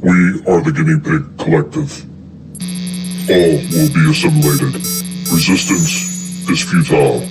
We are the Guinea Pig Collective. All will be assimilated. Resistance is futile.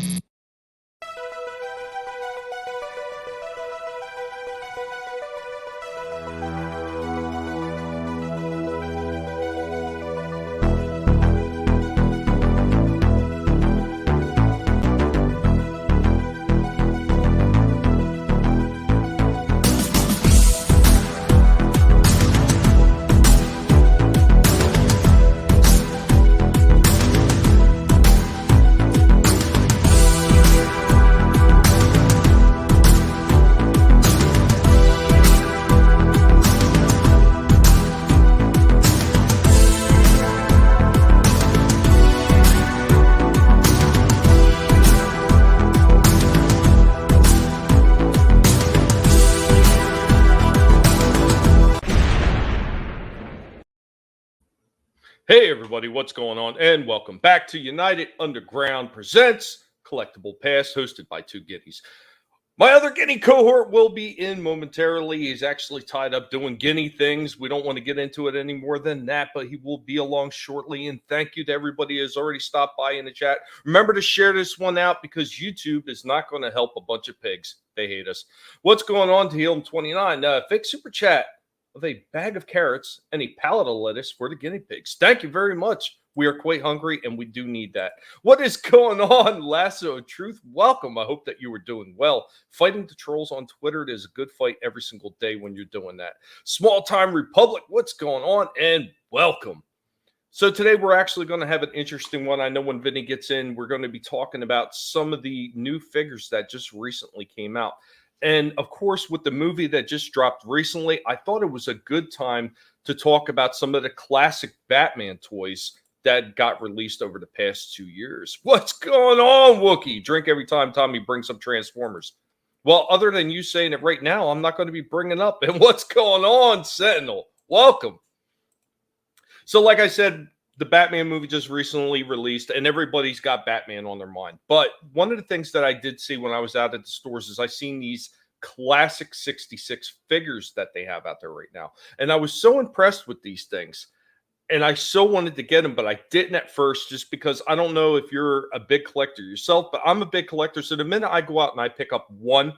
Hey everybody, what's going on? And welcome back to United Underground Presents Collectable Past, hosted by two Guineas. My other Guinea cohort will be in momentarily. He's actually tied up doing Guinea things. We don't want to get into it any more than that, but he will be along shortly. And thank you to everybody who has already stopped by in the chat. Remember to share this one out because YouTube is not going to help a bunch of pigs. They hate us. What's going on to Helium29? Fake super chat of a bag of carrots and a pallet of lettuce for the guinea pigs. Thank you very much. We are quite hungry and we do need that. What is going on, Lasso of Truth? Welcome. I hope that you were doing well. Fighting the trolls on Twitter, it is a good fight every single day when you're doing that. Small Time Republic, what's going on? And welcome. So today we're actually going to have an interesting one. I know when Vinny gets in, we're going to be talking about some of the new figures that just recently came out. And of course, with the movie that just dropped recently, I thought it was a good time to talk about some of the classic Batman toys that got released over the past 2 years. What's going on, Wookie? Drink every time Tommy brings up Transformers. Well, other than you saying it right now, I'm not going to be bringing up. And what's going on, Sentinel? Welcome. So like I said, the Batman movie just recently released, and everybody's got Batman on their mind. But one of the things that I did see when I was out at the stores is I seen these classic 66 figures that they have out there right now. And I was so impressed with these things. And I so wanted to get them, but I didn't at first just because I don't know if you're a big collector yourself, but I'm a big collector. So the minute I go out and I pick up one,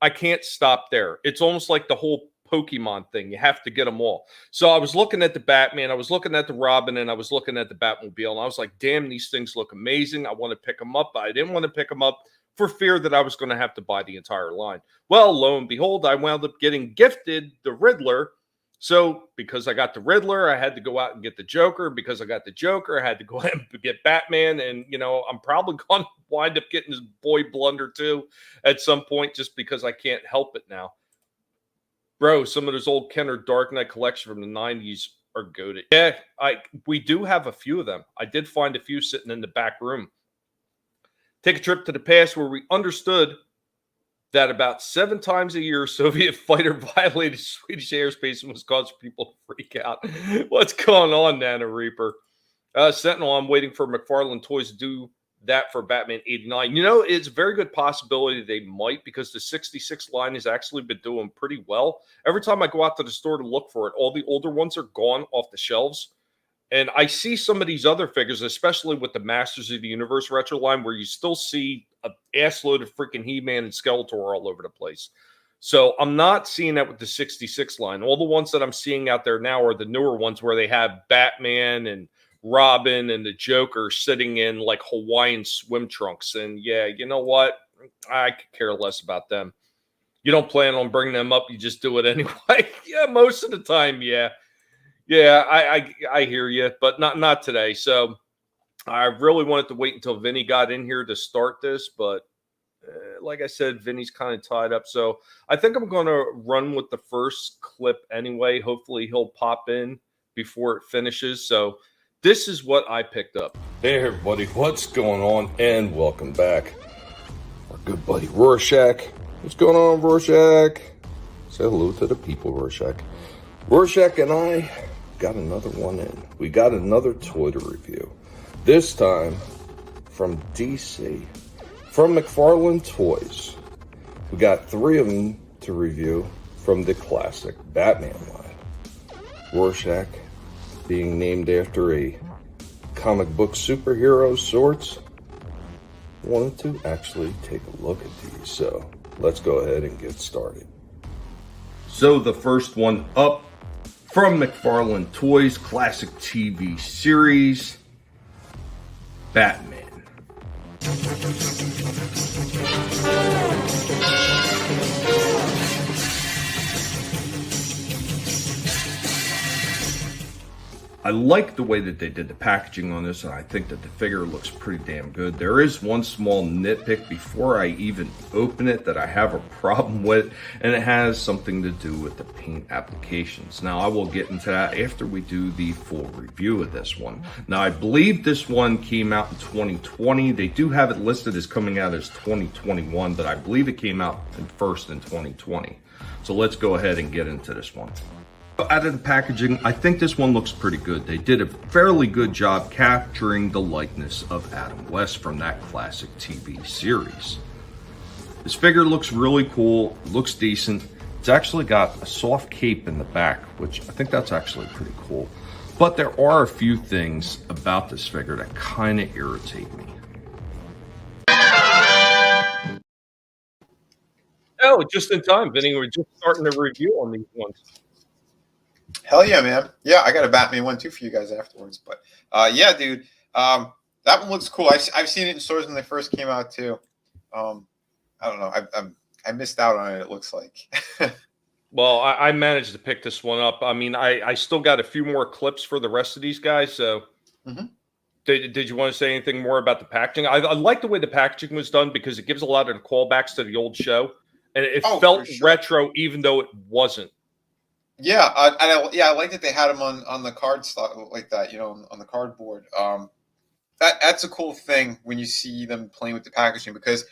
I can't stop there. It's almost like the whole Pokemon thing. You have to get them all. So I was looking at the Batman, I was looking at the Robin, and I was looking at the Batmobile, and I was like, damn, these things look amazing. I want to pick them up, but I didn't want to pick them up for fear that I was going to have to buy the entire line. Well, lo and behold, I wound up getting gifted the Riddler. So because I got the Riddler, I had to go out and get the Joker. Because I got the Joker, I had to go out and get Batman. And, you know, I'm probably going to wind up getting his boy Blunder too at some point just because I can't help it now. Bro, some of those old Kenner Dark Knight collection from the 90s are goated. Yeah, we do have a few of them. I did find a few sitting in the back room. Take a trip to the past where we understood that about 7 times a year, a Soviet fighter violated Swedish airspace and was causing people to freak out. What's going on, Nana Reaper? Sentinel, I'm waiting for McFarlane Toys to do that for Batman 89. You know, it's a very good possibility they might because the 66 line has actually been doing pretty well. Every time I go out to the store to look for it, all the older ones are gone off the shelves. And I see some of these other figures, especially with the Masters of the Universe retro line, where you still see an assload of freaking He-Man and Skeletor all over the place. So I'm not seeing that with the 66 line. All the ones that I'm seeing out there now are the newer ones where they have Batman and Robin and the Joker sitting in like Hawaiian swim trunks. And yeah, you know what? I could care less about them. You don't plan on bringing them up. You just do it anyway. Yeah, most of the time. Yeah. Yeah, I hear you, but not today. So I really wanted to wait until Vinny got in here to start this. But like I said, Vinny's kind of tied up. So I think I'm going to run with the first clip anyway. Hopefully he'll pop in before it finishes. So this is what I picked up. Hey, everybody. What's going on? And welcome back. Our good buddy Rorschach. What's going on, Rorschach? Say hello to the people, Rorschach. Rorschach and I got another one in. We got another toy to review. This time from DC. From McFarlane Toys. We got 3 of them to review from the classic Batman line. Rorschach being named after a comic book superhero of sorts. Wanted to actually take a look at these, so let's go ahead and get started. So the first one up from McFarlane Toys classic TV series, Batman. I like the way that they did the packaging on this, and I think that the figure looks pretty damn good. There is one small nitpick before I even open it that I have a problem with, and it has something to do with the paint applications. Now, I will get into that after we do the full review of this one. Now, I believe this one came out in 2020. They do have it listed as coming out as 2021, but I believe it came out first in 2020. So let's go ahead and get into this one. Out of the packaging, I think this one looks pretty good. They did a fairly good job capturing the likeness of Adam West from that classic TV series. This figure looks really cool, looks decent. It's actually got a soft cape in the back, which I think that's actually pretty cool. But there are a few things about this figure that kind of irritate me. Oh, just in time, Vinny. We're just starting to review on these ones. Hell yeah, man. Yeah, I got a Batman one too for you guys afterwards. But yeah, dude, that one looks cool. I've seen it in stores when they first came out too. I don't know. I missed out on it, it looks like. Well, I managed to pick this one up. I mean, I still got a few more clips for the rest of these guys. So did you want to say anything more about the packaging? I like the way the packaging was done because it gives a lot of the callbacks to the old show. And it felt retro even though it wasn't. Yeah, I like that they had them on the card stock like that, you know, on the cardboard. That's a cool thing when you see them playing with the packaging, because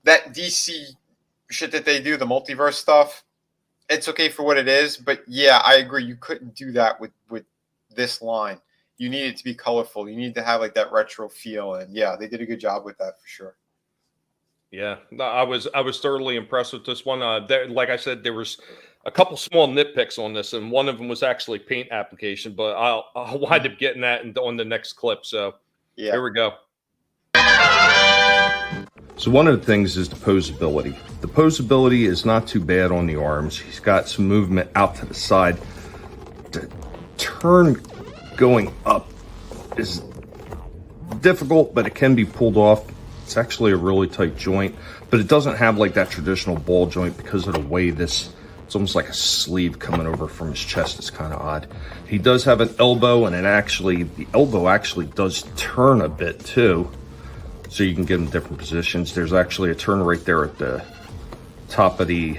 that DC shit that they do, the multiverse stuff, it's okay for what it is. But yeah, I agree. You couldn't do that with this line. You need it to be colorful. You need to have like that retro feel, and yeah, they did a good job with that for sure. Yeah, I was thoroughly impressed with this one. Like I said, there was a couple small nitpicks on this, and one of them was actually paint application, but I'll wind up getting that on the next clip. So yeah, here we go. So one of the things is the posability. The posability is not too bad on the arms. He's got some movement out to the side. The turn going up is difficult, but it can be pulled off. It's actually a really tight joint, but it doesn't have like that traditional ball joint because of the way this, it's almost like a sleeve coming over from his chest. It's kind of odd. He does have an elbow, and the elbow actually does turn a bit too. So you can get him different positions. There's actually a turn right there at the top of the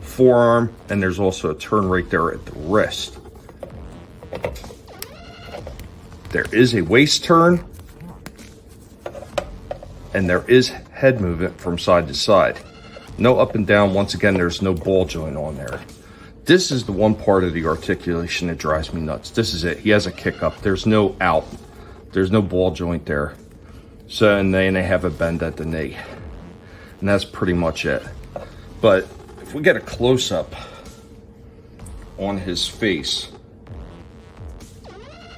forearm, and there's also a turn right there at the wrist. There is a waist turn, and there is head movement from side to side. No up and down. Once again, there's no ball joint on there. This is the one part of the articulation that drives me nuts. This is it. He has a kick up. There's no out. There's no ball joint there. So, and then they have a bend at the knee. And that's pretty much it. But if we get a close up on his face,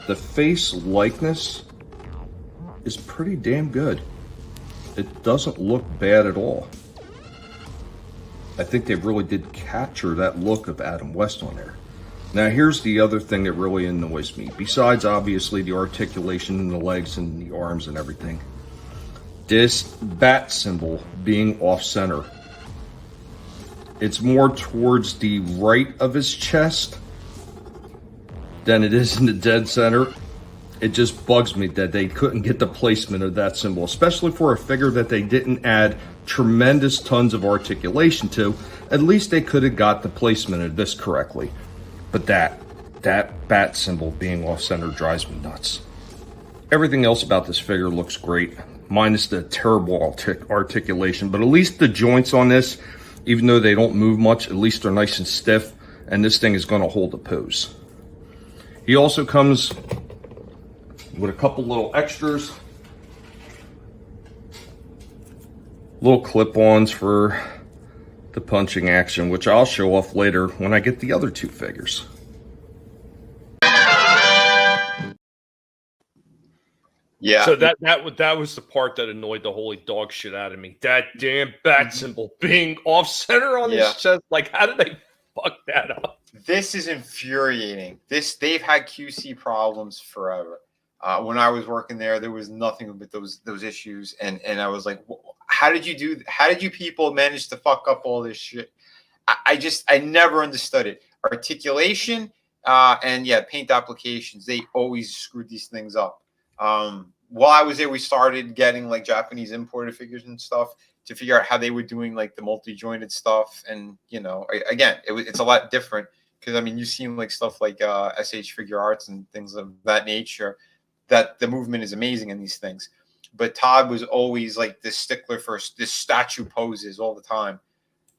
the face likeness is pretty damn good. It doesn't look bad at all. I think they really did capture that look of Adam West on there. Now here's the other thing that really annoys me. Besides obviously the articulation in the legs and the arms and everything. This bat symbol being off center. It's more towards the right of his chest than it is in the dead center. It just bugs me that they couldn't get the placement of that symbol, especially for a figure that they didn't add tremendous tons of articulation to. At least they could have got the placement of this correctly. But that bat symbol being off center drives me nuts. Everything else about this figure looks great, minus the terrible articulation. But at least the joints on this, even though they don't move much, at least they're nice and stiff, and this thing is going to hold the pose. He also comes with a couple little extras. Little clip-ons for the punching action, which I'll show off later when I get the other two figures. Yeah. So that was the part that annoyed the holy dog shit out of me. That damn bat symbol being off center on his chest. Like, how did they fuck that up? This is infuriating. They've had QC problems forever. When I was working there was nothing but those issues, and I was like, how did you people manage to fuck up all this shit? I never understood it. Articulation and paint applications, they always screwed these things up. While I was there, we started getting like Japanese imported figures and stuff to figure out how they were doing like the multi-jointed stuff. And, again, it's a lot different because, I mean, you've seen like stuff like SH Figure Arts and things of that nature, that the movement is amazing in these things. But Todd was always like this stickler for this statue poses all the time.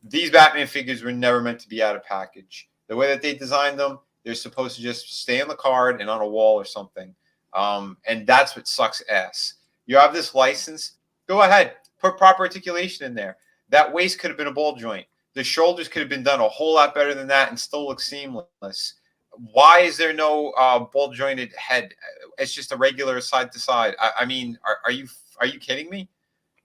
These Batman figures were never meant to be out of package. The way that they designed them, they're supposed to just stay on the card and on a wall or something. And that's what sucks ass. You have this license, go ahead, put proper articulation in there. That waist could have been a ball joint. The shoulders could have been done a whole lot better than that and still look seamless. Why is there no ball jointed head? It's just a regular side to side. I mean, are you kidding me?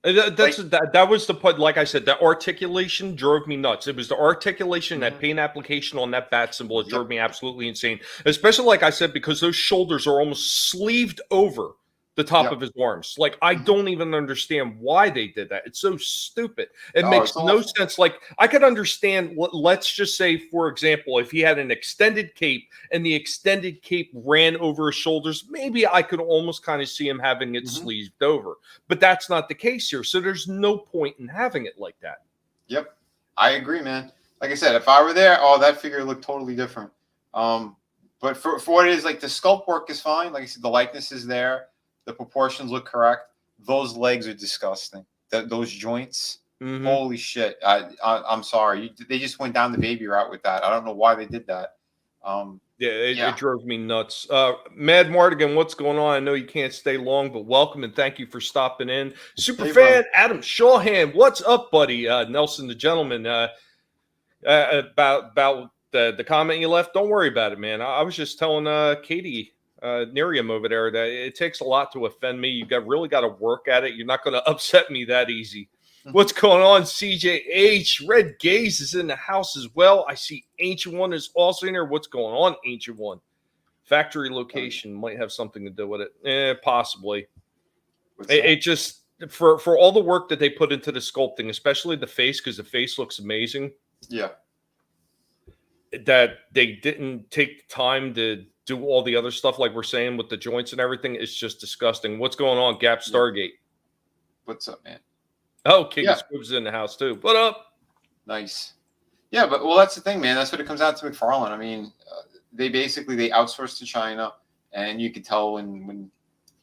That was the point. Like I said, the articulation drove me nuts. It was the articulation, that paint application on that bat symbol. It drove me absolutely insane. Especially, like I said, because those shoulders are almost sleeved over the top of his arms. Like, I don't even understand why they did that. It's so stupid. It makes no sense. Like, I could understand, let's just say, for example, if he had an extended cape and the extended cape ran over his shoulders, maybe I could almost kind of see him having it sleeved over. But that's not the case here. So there's no point in having it like that. Yep. I agree, man. Like I said, if I were there, that figure looked totally different. But for what it is, like, the sculpt work is fine. Like I said, the likeness is there. The proportions look correct. Those legs are disgusting. Those joints, holy shit! I'm sorry. They just went down the baby route with that. I don't know why they did that. It drove me nuts. Mad Mardigan, what's going on? I know you can't stay long, but welcome and thank you for stopping in. Superfan Adam Shawhan, what's up, buddy? Nelson the gentleman. About the comment you left. Don't worry about it, man. I was just telling Katie. Nerium over there, that it takes a lot to offend me. You really got to work at it. You're not going to upset me that easy. What's going on, CJH? Red Gaze is in the house as well. I see Ancient One is also in here. What's going on, Ancient One? Factory location might have something to do with it. Possibly. It just, for all the work that they put into the sculpting, especially the face, because the face looks amazing. Yeah. That they didn't take time to do all the other stuff, like we're saying, with the joints and everything. It's just disgusting. What's going on, Gap Stargate? What's up, man? Oh, King of Squibs is in the house too. What up? Nice. Yeah, but that's the thing, man. That's what it comes out to McFarlane. I mean, they outsourced to China, and you could tell when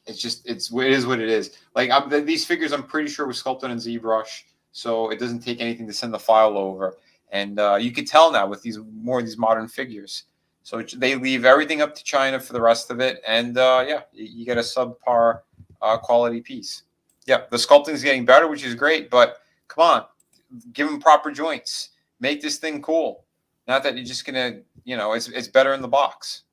it is what it is. Like, these figures, I'm pretty sure, were sculpted in ZBrush, so it doesn't take anything to send the file over. And you could tell now with these modern figures. So they leave everything up to China for the rest of it, and you get a subpar quality piece. Yeah, the sculpting is getting better, which is great, but come on, give them proper joints. Make this thing cool. Not that you're just gonna, it's better in the box.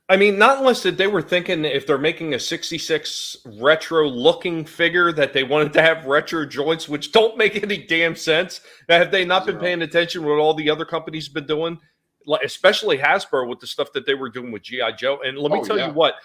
I mean, not unless that they were thinking, if they're making a 66 retro-looking figure, that they wanted to have retro joints, which don't make any damn sense. Have they not been paying attention to what all the other companies have been doing? Like, especially Hasbro with the stuff that they were doing with G.I. Joe. And let me tell you what,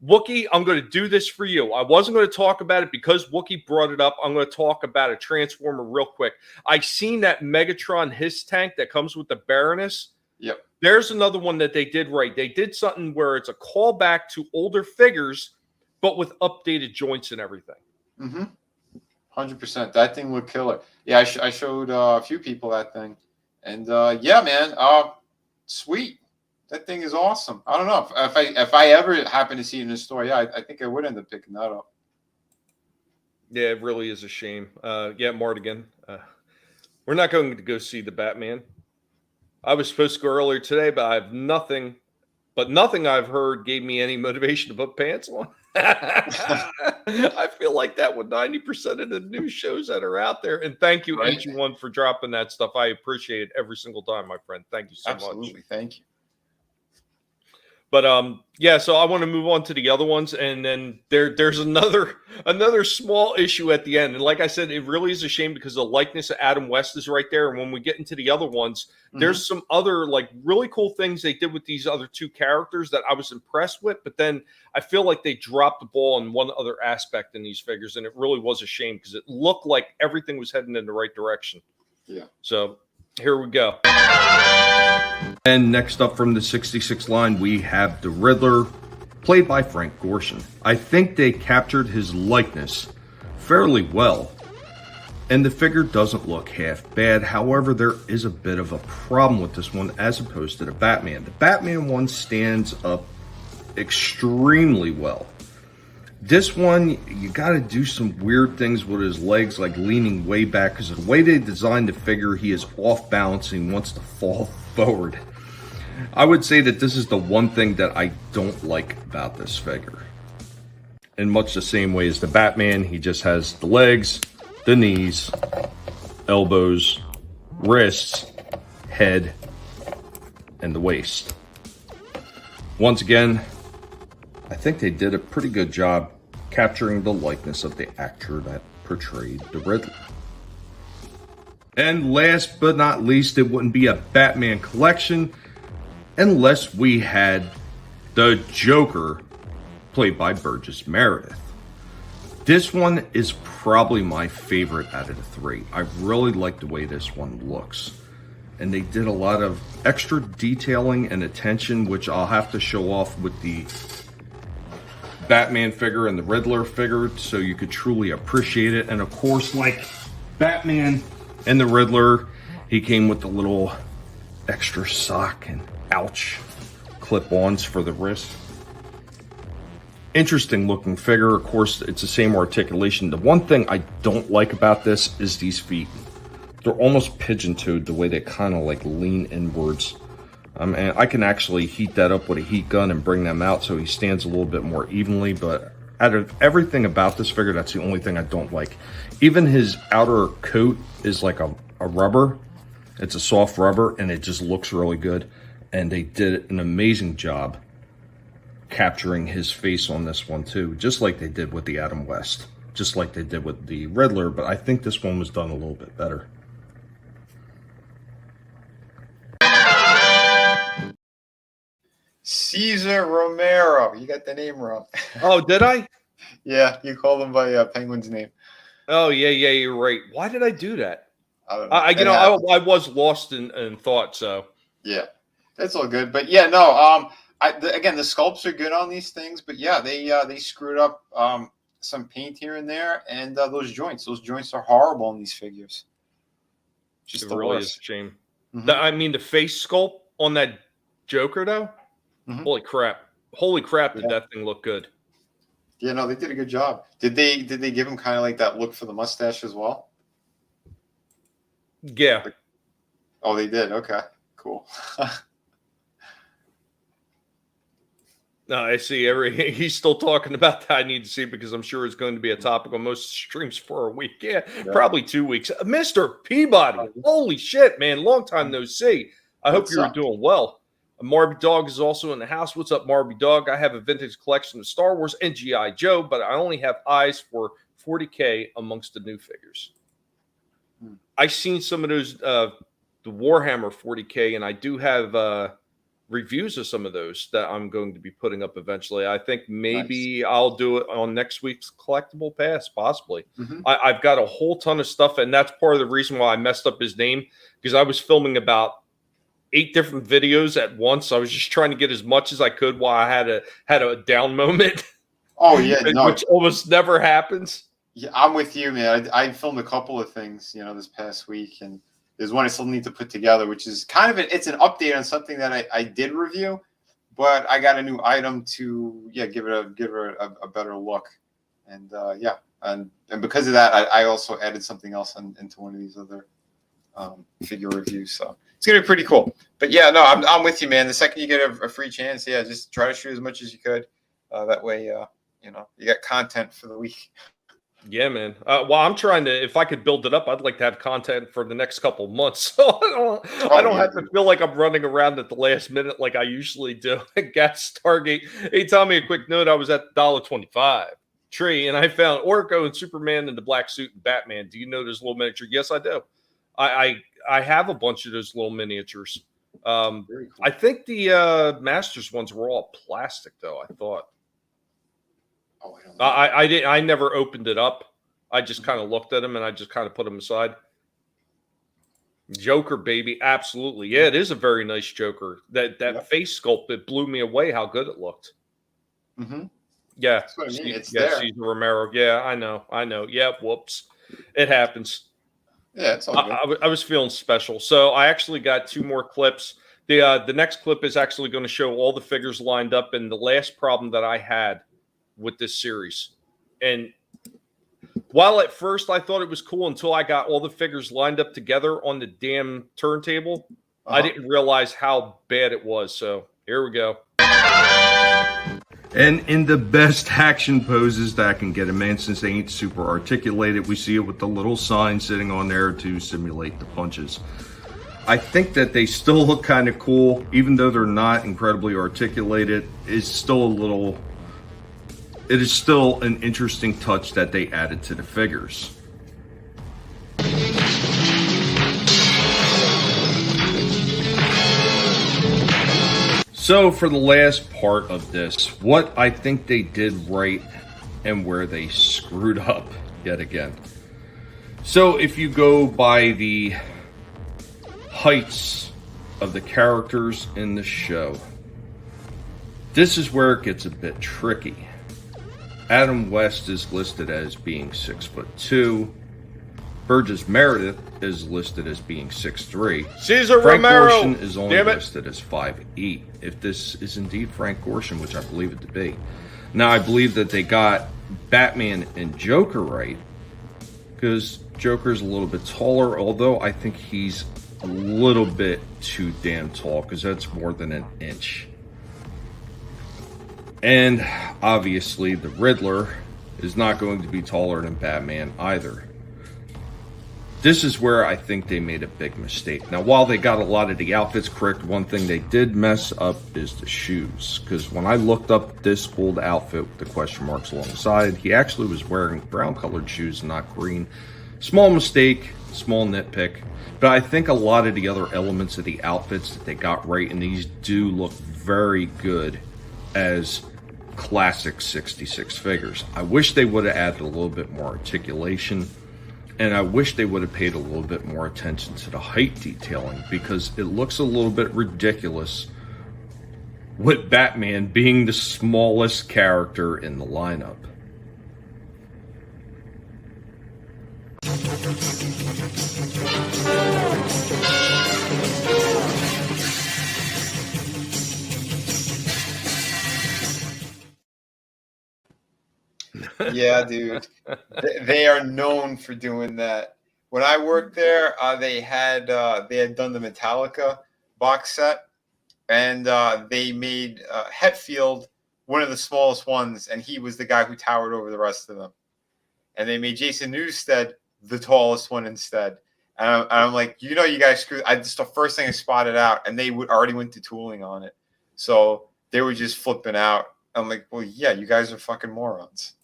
Wookie, I'm going to do this for you. I wasn't going to talk about it because Wookie brought it up. I'm going to talk about a Transformer real quick. I seen that Megatron Hiss tank that comes with the Baroness. Yep. There's another one that they did right. They did something where it's a callback to older figures, but with updated joints and everything. 100%. That thing would kill it. Yeah, I showed a few people that thing. And man, sweet. That thing is awesome. I don't know if I ever happen to see it in a store. Yeah, I think I would end up picking that up. Yeah, it really is a shame. Mardigan. We're not going to go see the Batman. I was supposed to go earlier today, but I have nothing. But nothing I've heard gave me any motivation to put pants on. I feel like that with 90% of the new shows that are out there. And thank you, Ancient One, for dropping that stuff. I appreciate it every single time, my friend. Thank you so much. Absolutely. Thank you. But yeah, so I want to move on to the other ones, and then there's another small issue at the end. And like I said, it really is a shame because the likeness of Adam West is right there. And when we get into the other ones, there's some other like really cool things they did with these other two characters that I was impressed with. But then I feel like they dropped the ball in one other aspect in these figures, and it really was a shame because it looked like everything was heading in the right direction. Yeah. So here we go. And next up from the 66 line, we have the Riddler, played by Frank Gorson. I think they captured his likeness fairly well, and the figure doesn't look half bad. However, there is a bit of a problem with this one as opposed to the Batman. The Batman one stands up extremely well. This one, you got to do some weird things with his legs, like leaning way back, because the way they designed the figure, he is off balance and wants to fall forward. I would say that this is the one thing that I don't like about this figure. In much the same way as the Batman, he just has the legs, the knees, elbows, wrists, head, and the waist. Once again, I think they did a pretty good job capturing the likeness of the actor that portrayed the Riddler. And last but not least, it wouldn't be a Batman collection unless we had the Joker, played by Burgess Meredith. This one is probably my favorite out of the three. I really like the way this one looks. And they did a lot of extra detailing and attention, which I'll have to show off with the Batman figure and the Riddler figure so you could truly appreciate it. And of course, like Batman and the Riddler, he came with the little extra sock and ouch clip-ons for the wrist. Interesting looking figure. Of course, it's the same articulation. The one thing I don't like about this is these feet. They're almost pigeon-toed the way they kind of like lean inwards. And I can actually heat that up with a heat gun and bring them out so he stands a little bit more evenly. But out of everything about this figure, that's the only thing I don't like. Even his outer coat is like a rubber. It's a soft rubber, and it just looks really good. And they did an amazing job capturing his face on this one too, just like they did with the Adam West, just like they did with the Riddler, but I think this one was done a little bit better. Cesar Romero. You got the name wrong. Oh, did I? Yeah, you called him by Penguin's name. Oh, yeah, you're right. Why did I do that? I don't know. I was lost in thought, so. Yeah, that's all good. But yeah, no, again, the sculpts are good on these things, but yeah, they screwed up some paint here and there, and those joints are horrible on these figures. Just it really is a shame. I mean, the face sculpt on that Joker, though, holy crap, did that thing look good. Yeah, no, they did a good job. Did they give him kind of like that look for the mustache as well? Yeah. Oh, they did. Okay, cool. No, I see. He's still talking about that. I need to see because I'm sure it's going to be a topic on most streams for a week. Yeah, probably 2 weeks. Mr. Peabody, holy shit, man! Long time no see. I hope you're doing well. Marby Dog is also in the house. What's up, Marby Dog? I have a vintage collection of Star Wars and G.I. Joe, but I only have eyes for 40K amongst the new figures. I've seen some of those, the Warhammer 40K, and I do have reviews of some of those that I'm going to be putting up eventually. I think maybe I'll do it on next week's Collectable Past, possibly. I've got a whole ton of stuff, and that's part of the reason why I messed up his name, because I was filming about 8 different videos at once. I was just trying to get as much as I could while I had a down moment. Oh yeah, no. Which almost never happens. Yeah, I'm with you, man. I filmed a couple of things, this past week, and there's one I still need to put together, which is kind of it's an update on something that I did review, but I got a new item to give it a better look, and and because of that, I also added something else into one of these other figure reviews, so it's gonna be pretty cool. But yeah, no, I'm with you, man. The second you get a free chance, just try to shoot as much as you could. That way, you got content for the week. Yeah, man. Well, I'm trying to. If I could build it up, I'd like to have content for the next couple months, so I don't Yeah, have to dude. feel like I'm running around at the last minute like I usually do at Gas Stargate. Hey, Tommy, a quick note: I was at $1.25 tree, and I found Orko and Superman in the black suit and Batman. Do you know this little miniature? Yes, I do. I have a bunch of those little miniatures. Very cool. I think the Masters ones were all plastic, though. I thought. Oh, I don't know. I didn't. I never opened it up. I just kind of looked at them and I just kind of put them aside. Joker, baby, absolutely. Yeah, it is a very nice Joker. That face sculpt, it blew me away how good it looked. Mm-hmm. Yeah, That's what I mean. It's yeah, there. Cesar Romero. Yeah, I know. Yeah, whoops, it happens. Yeah, it's all good. I was feeling special, so I actually got 2 more clips. The next clip is actually going to show all the figures lined up, and the last problem that I had with this series. And while at first I thought it was cool until I got all the figures lined up together on the damn turntable, I didn't realize how bad it was. So here we go. And in the best action poses that can get a man, since they ain't super articulated, we see it with the little sign sitting on there to simulate the punches. I think that they still look kind of cool, even though they're not incredibly articulated. It's still a little... It is still an interesting touch that they added to the figures. So for the last part of this, what I think they did right and where they screwed up yet again. So if you go by the heights of the characters in the show, this is where it gets a bit tricky. Adam West is listed as being 6'2". Burgess Meredith is listed as being 6'3". Cesar Frank Romero Gorson is only listed as 5'8". If this is indeed Frank Gorson, which I believe it to be. Now, I believe that they got Batman and Joker right, because Joker's a little bit taller, although I think he's a little bit too damn tall, because that's more than an inch. And obviously the Riddler is not going to be taller than Batman either. This is where I think they made a big mistake. Now, while they got a lot of the outfits correct, one thing they did mess up is the shoes. Because when I looked up this old outfit with the question marks alongside, he actually was wearing brown colored shoes, not green. Small mistake, small nitpick. But I think a lot of the other elements of the outfits that they got right, and these do look very good as classic 66 figures. I wish they would have added a little bit more articulation, and I wish they would have paid a little bit more attention to the height detailing, because it looks a little bit ridiculous with Batman being the smallest character in the lineup. Yeah, dude. They are known for doing that. When I worked there, they had done the Metallica box set, and they made Hetfield one of the smallest ones, and he was the guy who towered over the rest of them. And they made Jason Newsted the tallest one instead. And I'm like, you guys screwed. Just the first thing I spotted out, and they already went to tooling on it, so they were just flipping out. I'm like, well, yeah, you guys are fucking morons.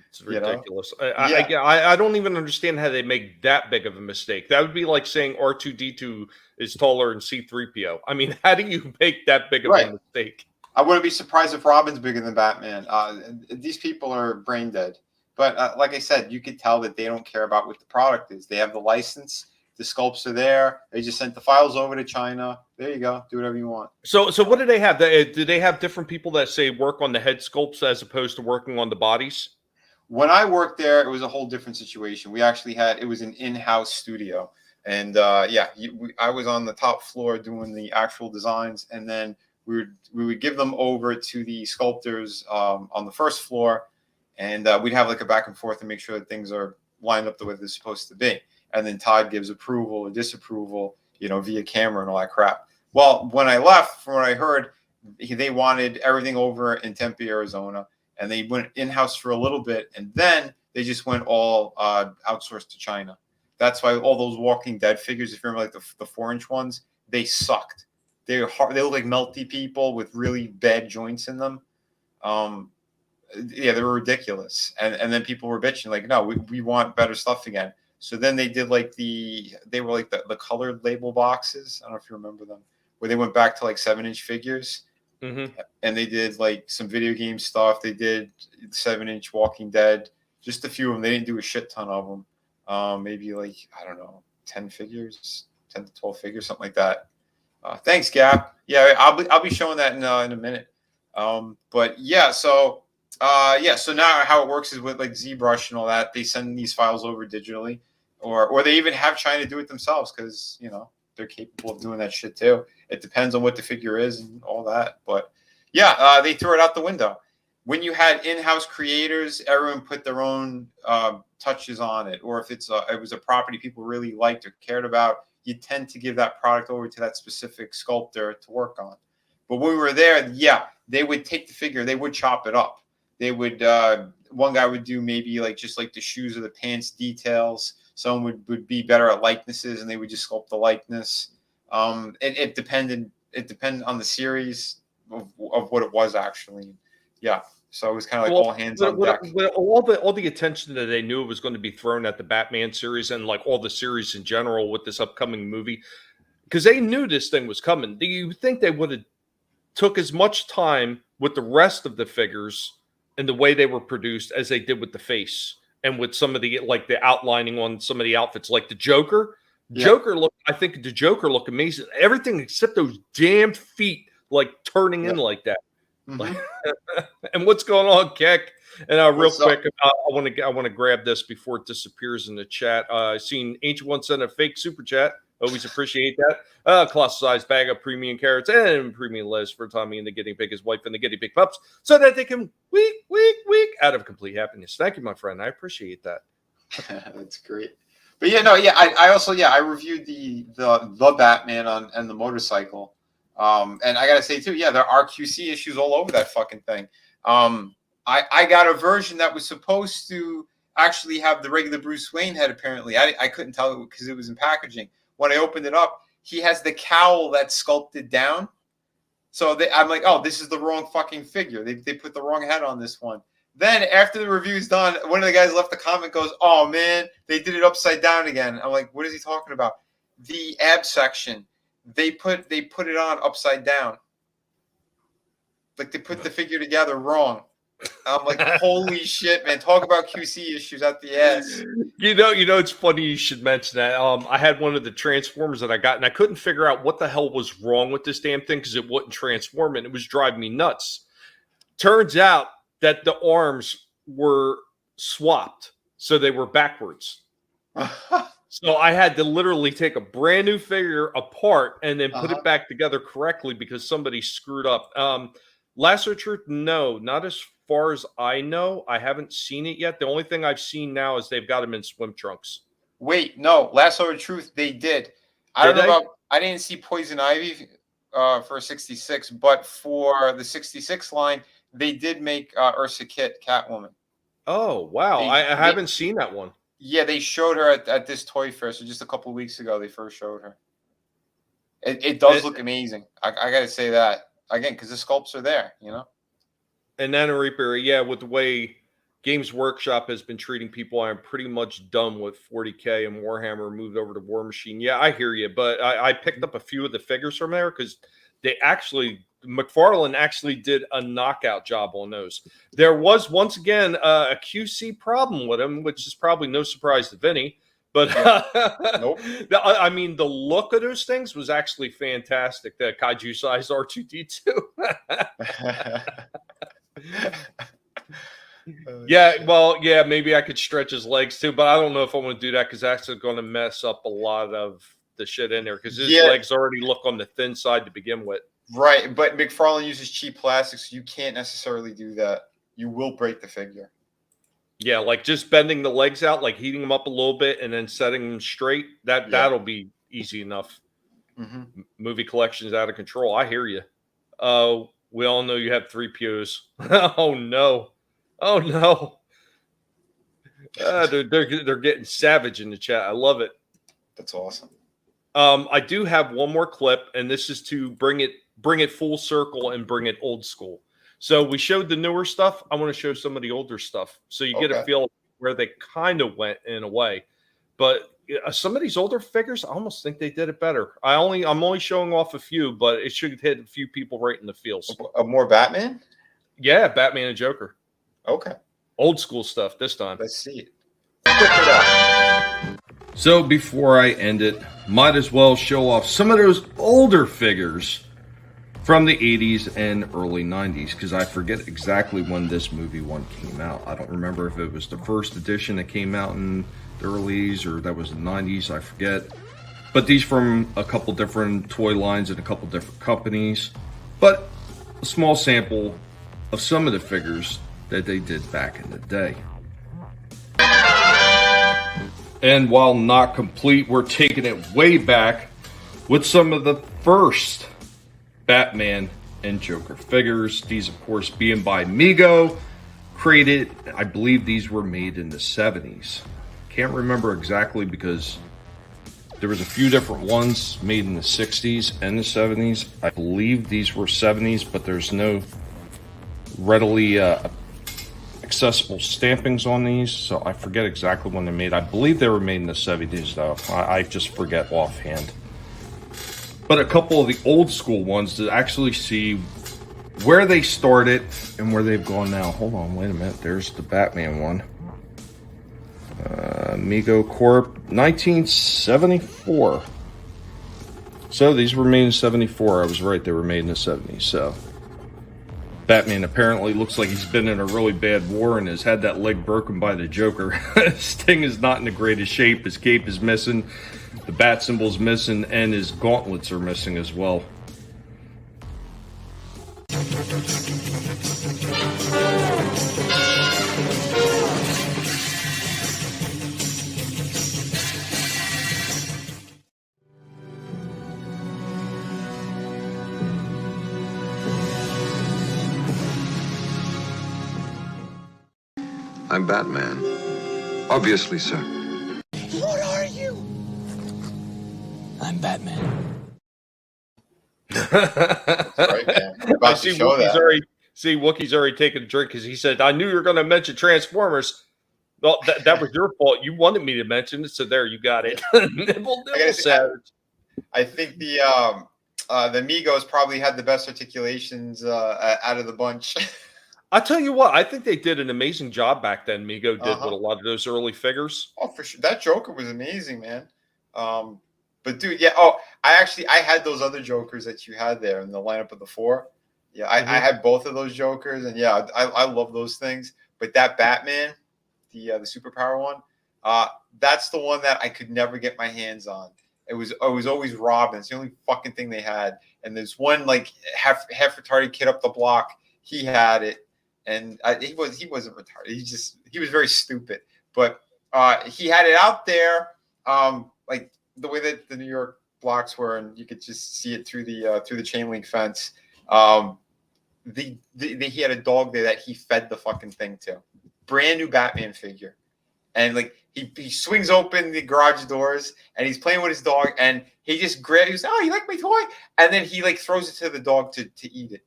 It's ridiculous. I don't even understand how they make that big of a mistake. That would be like saying R2-D2 is taller than C-3PO. I mean, how do you make that big of a mistake? I wouldn't be surprised if Robin's bigger than Batman. These people are brain dead. But like I said, you could tell that they don't care about what the product is. They have the license. The sculpts are there. They just sent the files over to China. There you go. Do whatever you want. So what do they have? Do they have different people that say work on the head sculpts as opposed to working on the bodies? When I worked there, it was a whole different situation. We actually it was an in-house studio. And I was on the top floor doing the actual designs. And then we would give them over to the sculptors on the first floor. And we'd have like a back and forth to make sure that things are lined up the way they're supposed to be. And then Todd gives approval or disapproval, via camera and all that crap. Well, when I left, from what I heard, they wanted everything over in Tempe, Arizona. and they went in-house for a little bit, and then they just went all outsourced to China. That's why all those Walking Dead figures, if you remember, like the 4-inch ones, they sucked. They were hard. They look like melty people with really bad joints in them. Yeah, they were ridiculous. And then people were bitching, like, no, we want better stuff again. So then they did like the colored label boxes. I don't know if you remember them, where they went back to like 7-inch figures. And they did like some video game stuff. They did 7-inch Walking Dead, just a few of them. They didn't do a shit ton of them. Maybe like, I don't know, 10 figures, 10 to 12 figures, something like that. Thanks, Gap. Yeah, I'll be showing that in a minute. But yeah, so now how it works is with like ZBrush and all that, they send these files over digitally, or they even have China do it themselves, because they're capable of doing that shit too. It depends on what the figure is and all that. But yeah, they threw it out the window. When you had in-house creators, everyone put their own touches on it, or if it was a property people really liked or cared about, you tend to give that product over to that specific sculptor to work on. But when we were there, yeah, they would take the figure, they would chop it up. They would, one guy would do maybe like just like the shoes or the pants details. Someone would be better at likenesses, and they would just sculpt the likeness. It depended on the series of what it was actually. Yeah. So it was kind of like all hands on deck. All the attention that they knew was going to be thrown at the Batman series and like all the series in general with this upcoming movie, because they knew this thing was coming. Do you think they would have took as much time with the rest of the figures and the way they were produced as they did with the face and with some of the like the outlining on some of the outfits, like the Joker? Yeah. I think the Joker looked amazing. Everything except those damn feet, like turning in like that. And what's going on, Keck? And real quick, I want to grab this before it disappears in the chat. I've seen Ancient One send a fake super chat. Always appreciate that. Colossal size bag of premium carrots and premium lettuce for Tommy and the guinea pig, his wife, and the guinea pig pups, so that they can week out of complete happiness. Thank you, my friend. I appreciate that. That's great. But I also I reviewed the Batman and the motorcycle. And I gotta say too, there are QC issues all over that fucking thing. I got a version that was supposed to actually have the regular Bruce Wayne head. Apparently, I couldn't tell because it was in packaging. When I opened it up, he has the cowl that's sculpted down. So I'm like, oh, this is the wrong fucking figure. They put the wrong head on this one. Then after the review's done, one of the guys left a comment, goes, "Oh man, they did it upside down again." I'm like, what is he talking about? The ab section. They put it on upside down. Like they put the figure together wrong. I'm like, holy shit, man! Talk about QC issues at the ass. It's funny you should mention that. I had one of the Transformers that I got, and I couldn't figure out what the hell was wrong with this damn thing because it wouldn't transform, and it was driving me nuts. Turns out that the arms were swapped, so they were backwards. So I had to literally take a brand new figure apart and then put it back together correctly because somebody screwed up. Lasso of Truth, no, not as far as I know. I haven't seen it yet. The only thing I've seen now is they've got him in swim trunks. Wait, no, Lasso of Truth, they did. I didn't see Poison Ivy for 66, but for the 66 line, they did make Ursa Kitt, Catwoman. Oh, wow. I haven't seen that one. Yeah, they showed her at this toy fair. So just a couple of weeks ago, they first showed her. It does look amazing. I got to say that. Again, because the sculpts are there, And Nano Reaper, with the way Games Workshop has been treating people, I'm pretty much done with 40K and Warhammer, moved over to War Machine. Yeah, I hear you. But I picked up a few of the figures from there because McFarlane actually did a knockout job on those. There was, once again, a QC problem with him, which is probably no surprise to Vinny. But nope. I mean, the look of those things was actually fantastic. The kaiju-sized R2-D2. Maybe I could stretch his legs too, but I don't know if I want to do that because that's going to mess up a lot of the shit in there because his legs already look on the thin side to begin with. Right, but McFarlane uses cheap plastics, so you can't necessarily do that. You will break the figure. Yeah, like just bending the legs out, like heating them up a little bit and then setting them straight. That'll be easy enough. Mm-hmm. Movie collection is out of control. I hear you. We all know you have 3POs. Oh no. Oh no. They're getting savage in the chat. I love it. That's awesome. I do have one more clip, and this is to bring it full circle and bring it old school. So we showed the newer stuff. I want to show some of the older stuff, so you get a feel where they kind of went in a way. But some of these older figures, I almost think they did it better. I'm only showing off a few, but it should hit a few people right in the feels. More Batman? Yeah, Batman and Joker. Okay. Old school stuff this time. Let's see it. Check it out. So before I end it, might as well show off some of those older figures from the 80s and early 90s, because I forget exactly when this movie one came out. I don't remember if it was the first edition that came out in the early 80s or that was the 90s, I forget. But these from a couple different toy lines and a couple different companies. But a small sample of some of the figures that they did back in the day. And while not complete, we're taking it way back with some of the first Batman and Joker figures. These, of course, being by Mego, created, I believe these were made in the 70s. Can't remember exactly because there was a few different ones made in the 60s and the 70s. I believe these were 70s, but there's no readily accessible stampings on these, so I forget exactly when they're made. I believe they were made in the 70s, though. I just forget offhand. But a couple of the old school ones to actually see where they started and where they've gone now. Hold on, wait a minute. There's the Batman one. Mego Corp, 1974. So these were made in 74. I was right, they were made in the 70s. So Batman apparently looks like he's been in a really bad war and has had that leg broken by the Joker. Sting is not in the greatest shape. His cape is missing, the bat symbol's missing, and his gauntlets are missing as well. I'm Batman. Obviously, sir. What are you? I'm Batman. Right, man. About I to see show that. Wookie's already taken a drink because he said, I knew you were going to mention Transformers. Well, that was your fault. You wanted me to mention it, so there, you got it. Nibble, savage. I think the Migos probably had the best articulations out of the bunch. I'll tell you what, I think they did an amazing job back then. Mego did with a lot of those early figures. Oh, for sure. That Joker was amazing, man. But dude, yeah. Oh, I had those other Jokers that you had there in the lineup of the four. Yeah, I had both of those Jokers, and yeah, I love those things. But that Batman, the superpower one, that's the one that I could never get my hands on. It was always Robin. It's the only fucking thing they had. And there's one like half retarded kid up the block. He had it. And he wasn't retarded. He was very stupid. But he had it out there, like the way that the New York blocks were, and you could just see it through the chain link fence. He had a dog there that he fed the fucking thing to. Brand new Batman figure, and like he swings open the garage doors and he's playing with his dog, and he just grabs. He goes, "Oh, you like my toy?" And then he like throws it to the dog to eat it.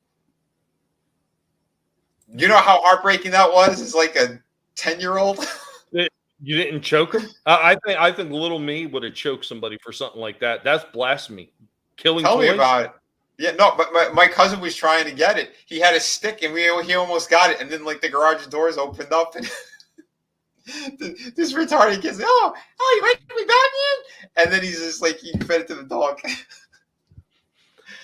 You know how heartbreaking that was? It's like a 10-year-old. You didn't choke him? I think little me would have choked somebody for something like that. That's blasphemy. Killing Tell toys? me about it. Yeah, no, but my cousin was trying to get it. He had a stick, and he almost got it. And then like the garage doors opened up, and this retarded kid's like, oh, you like me, Batman? And then he's just like, he fed it to the dog.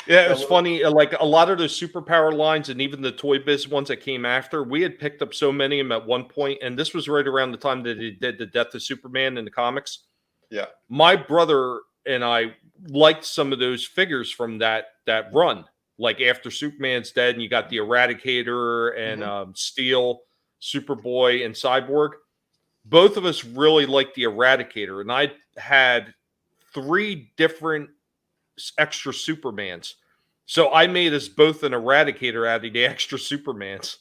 Yeah, it was funny. Like a lot of those superpower lines and even the Toy Biz ones that came after, we had picked up so many of them at one point, and this was right around the time that he did the Death of Superman in the comics. Yeah. My brother and I liked some of those figures from that run. Like after Superman's dead and you got the Eradicator and Steel, Superboy, and Cyborg. Both of us really liked the Eradicator, and I had 3 different extra Supermans. So I made us both an Eradicator out of the extra Supermans.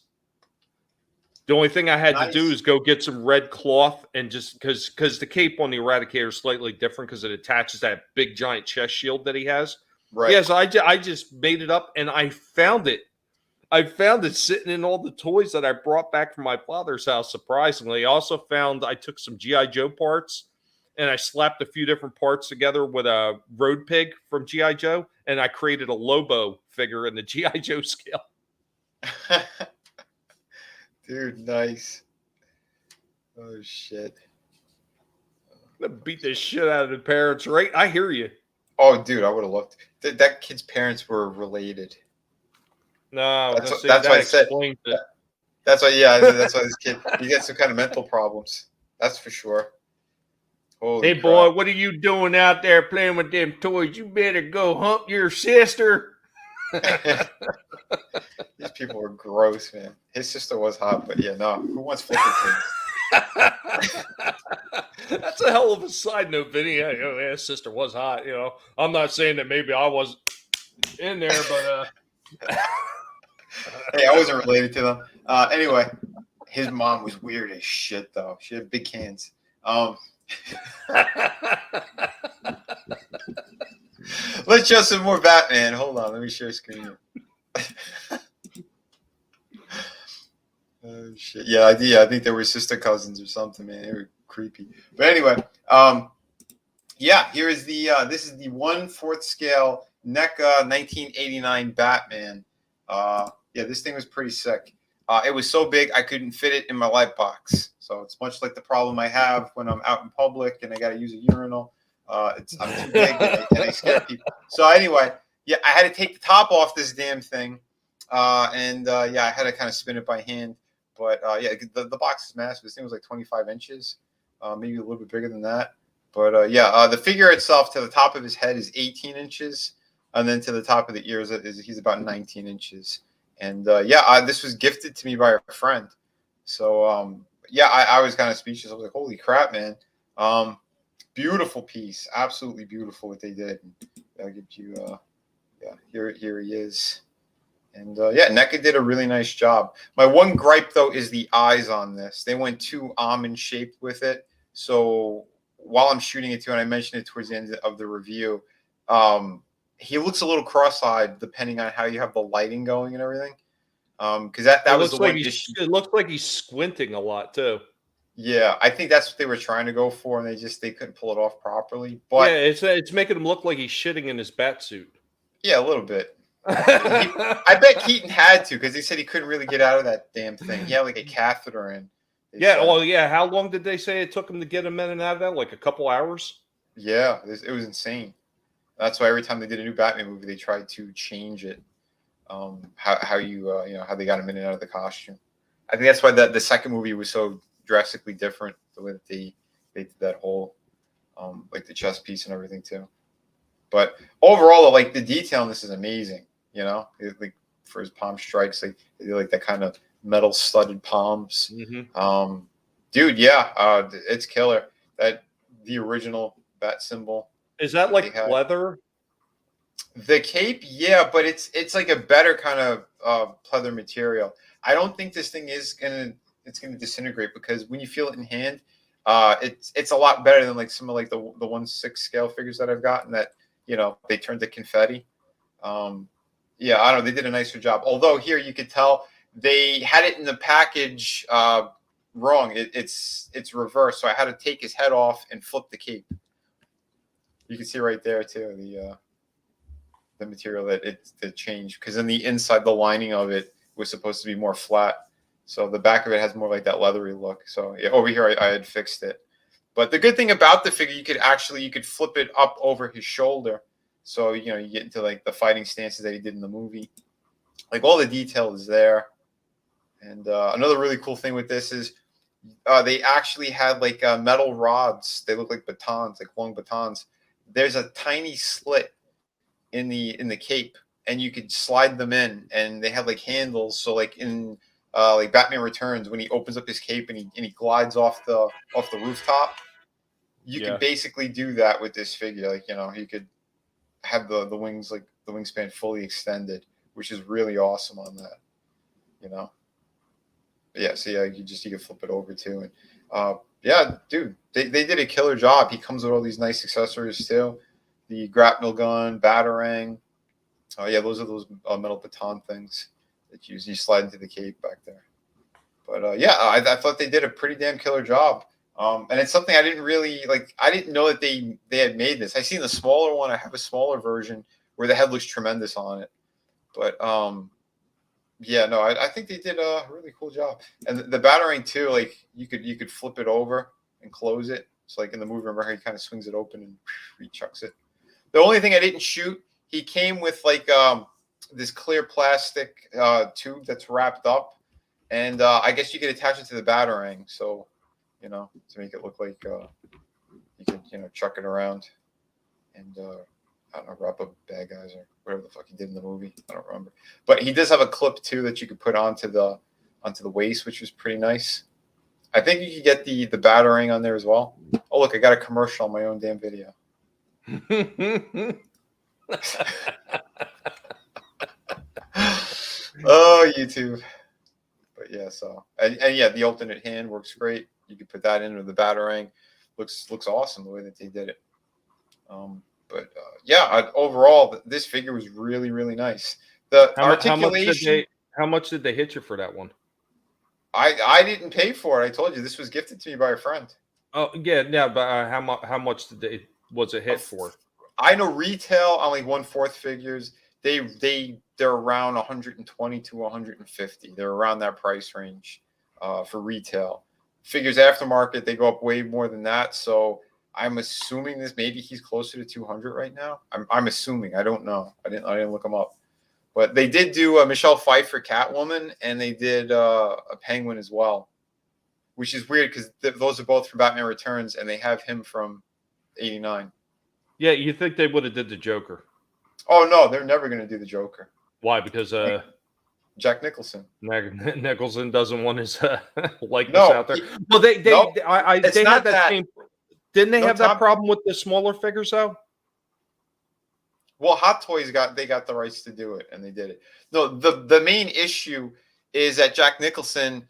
The only thing I had to do Nice. is go get some red cloth and just because the cape on the Eradicator is slightly different because it attaches that big giant chest shield that he has. Right. Yeah, so I just made it up and I found it. I found it sitting in all the toys that I brought back from my father's house, surprisingly. I also found I took some G.I. Joe parts and I slapped a few different parts together with a road pig from G.I. Joe, and I created a Lobo figure in the G.I. Joe scale. Dude, nice. Oh, shit. I'm gonna beat the shit out of the parents, right? I hear you. Oh, dude, I would have looked. That kid's parents were related. No, That's why I said. It. That's why, yeah, that's why this kid, he gets some kind of mental problems. That's for sure. Holy Hey, crap. boy, what are you doing out there playing with them toys? You better go hump your sister. These people were gross, man. His sister was hot, but yeah, no. Who wants flicker kids? That's a hell of a side note, Vinny. Yeah, his sister was hot. You know, I'm not saying that maybe I wasn't in there, but Hey, I wasn't related to them. Anyway, his mom was weird as shit, though. She had big hands. Let's show some more Batman. Hold on, let me share screen. Oh shit! Yeah, I think they were sister cousins or something, man. They were creepy. But anyway, yeah, here is the this is the 1/4 scale NECA 1989 Batman. Yeah, this thing was pretty sick. It was so big I couldn't fit it in my light box. So it's much like the problem I have when I'm out in public and I got to use a urinal. I'm too big and I scare people. So anyway, yeah, I had to take the top off this damn thing, and yeah, I had to kind of spin it by hand. But yeah, the box is massive. This thing was like 25 inches, maybe a little bit bigger than that. But yeah, the figure itself to the top of his head is 18 inches, and then to the top of the ears he's about 19 inches. And yeah, this was gifted to me by a friend. So yeah, I was kind of speechless. I was like, "Holy crap, man!" Beautiful piece, absolutely beautiful what they did. I'll give you, yeah, here he is. And yeah, NECA did a really nice job. My one gripe, though, is the eyes on this. They went too almond-shaped with it. So while I'm shooting it, too, and I mentioned it towards the end of the review, he looks a little cross-eyed depending on how you have the lighting going and everything. Because that was the one issue. It looks like he's squinting a lot, too. Yeah, I think that's what they were trying to go for, and they couldn't pull it off properly. But yeah, it's making him look like he's shitting in his bat suit. Yeah, a little bit. I bet Keaton had to because he said he couldn't really get out of that damn thing. He had like a catheter in. Yeah, well, yeah. How long did they say it took him to get him in and out of that? Like a couple hours? Yeah, it was insane. That's why every time they did a new Batman movie, they tried to change it. How you you know, how they got him in and out of the costume. I think that's why the second movie was so drastically different, the way that they did that whole like the chest piece and everything too. But overall, like the detail in this is amazing. You know, like for his palm strikes, they do like that kind of metal studded palms. Mm-hmm. Dude, yeah, it's killer. That the original bat symbol. Is that like leather? The cape, yeah, but it's like a better kind of pleather material. I don't think this thing is gonna disintegrate because when you feel it in hand, it's a lot better than like some of like the 1/6 scale figures that I've gotten that, you know, they turned to confetti. Yeah, I don't know, they did a nicer job. Although here you could tell they had it in the package wrong. It's reversed, so I had to take his head off and flip the cape. You can see right there too the material that it changed, because in the inside the lining of it was supposed to be more flat, so the back of it has more like that leathery look. So yeah, over here I had fixed it. But the good thing about the figure, you could flip it up over his shoulder, so you know you get into like the fighting stances that he did in the movie. Like all the detail is there. And another really cool thing with this is they actually had like metal rods. They look like batons, like long batons. There's a tiny slit in the cape, and you could slide them in, and they have like handles. So like in like Batman Returns, when he opens up his cape and he glides off the rooftop, you can basically do that with this figure. Like, you know, you could have the wings, like the wingspan fully extended, which is really awesome on that, you know. Yeah, so yeah, you can flip it over too. And yeah, dude, they did a killer job. He comes with all these nice accessories too. The grapnel gun, batarang. Oh yeah, those are those metal baton things that you slide into the cave back there. But yeah, I thought they did a pretty damn killer job. And it's something I didn't really like. I didn't know that they had made this. I seen the smaller one. I have a smaller version where the head looks tremendous on it. But yeah, no, I think they did a really cool job. And the batarang too, like you could flip it over and close it. So like in the movie, remember how he kind of swings it open and he chucks it. The only thing I didn't shoot, he came with like this clear plastic tube that's wrapped up, and I guess you could attach it to the batarang. So, you know, to make it look like you could, you know, chuck it around and I don't know, wrap up bad guys or whatever the fuck he did in the movie. I don't remember. But he does have a clip too that you could put onto the waist, which was pretty nice. I think you could get the batarang on there as well. Oh look, I got a commercial on my own damn video. Oh, YouTube. But yeah, so and yeah, the alternate hand works great. You could put that into the batarang. Looks awesome the way that they did it. But yeah, overall, this figure was really, really nice. The articulation. How much did they hit you for that one? I didn't pay for it. I told you this was gifted to me by a friend. Oh yeah, but how much was it hit for? I know retail on like 1/4 figures. They're around 120 to 150. They're around that price range for retail. Figures aftermarket, they go up way more than that. So I'm assuming maybe he's closer to 200 right now. I'm assuming. I don't know. I didn't look him up. But they did do Michelle Pfeiffer Catwoman, and they did a Penguin as well, which is weird because those are both from Batman Returns, and they have him from '89. Yeah, you think they would have did the Joker? Oh no, they're never going to do the Joker. Why? Because Jack Nicholson. Nicholson doesn't want his likeness out there. Well, they had that same. Didn't they have that problem with the smaller figures though? Well, Hot Toys got the rights to do it, and they did it. No, the main issue is that Jack Nicholson,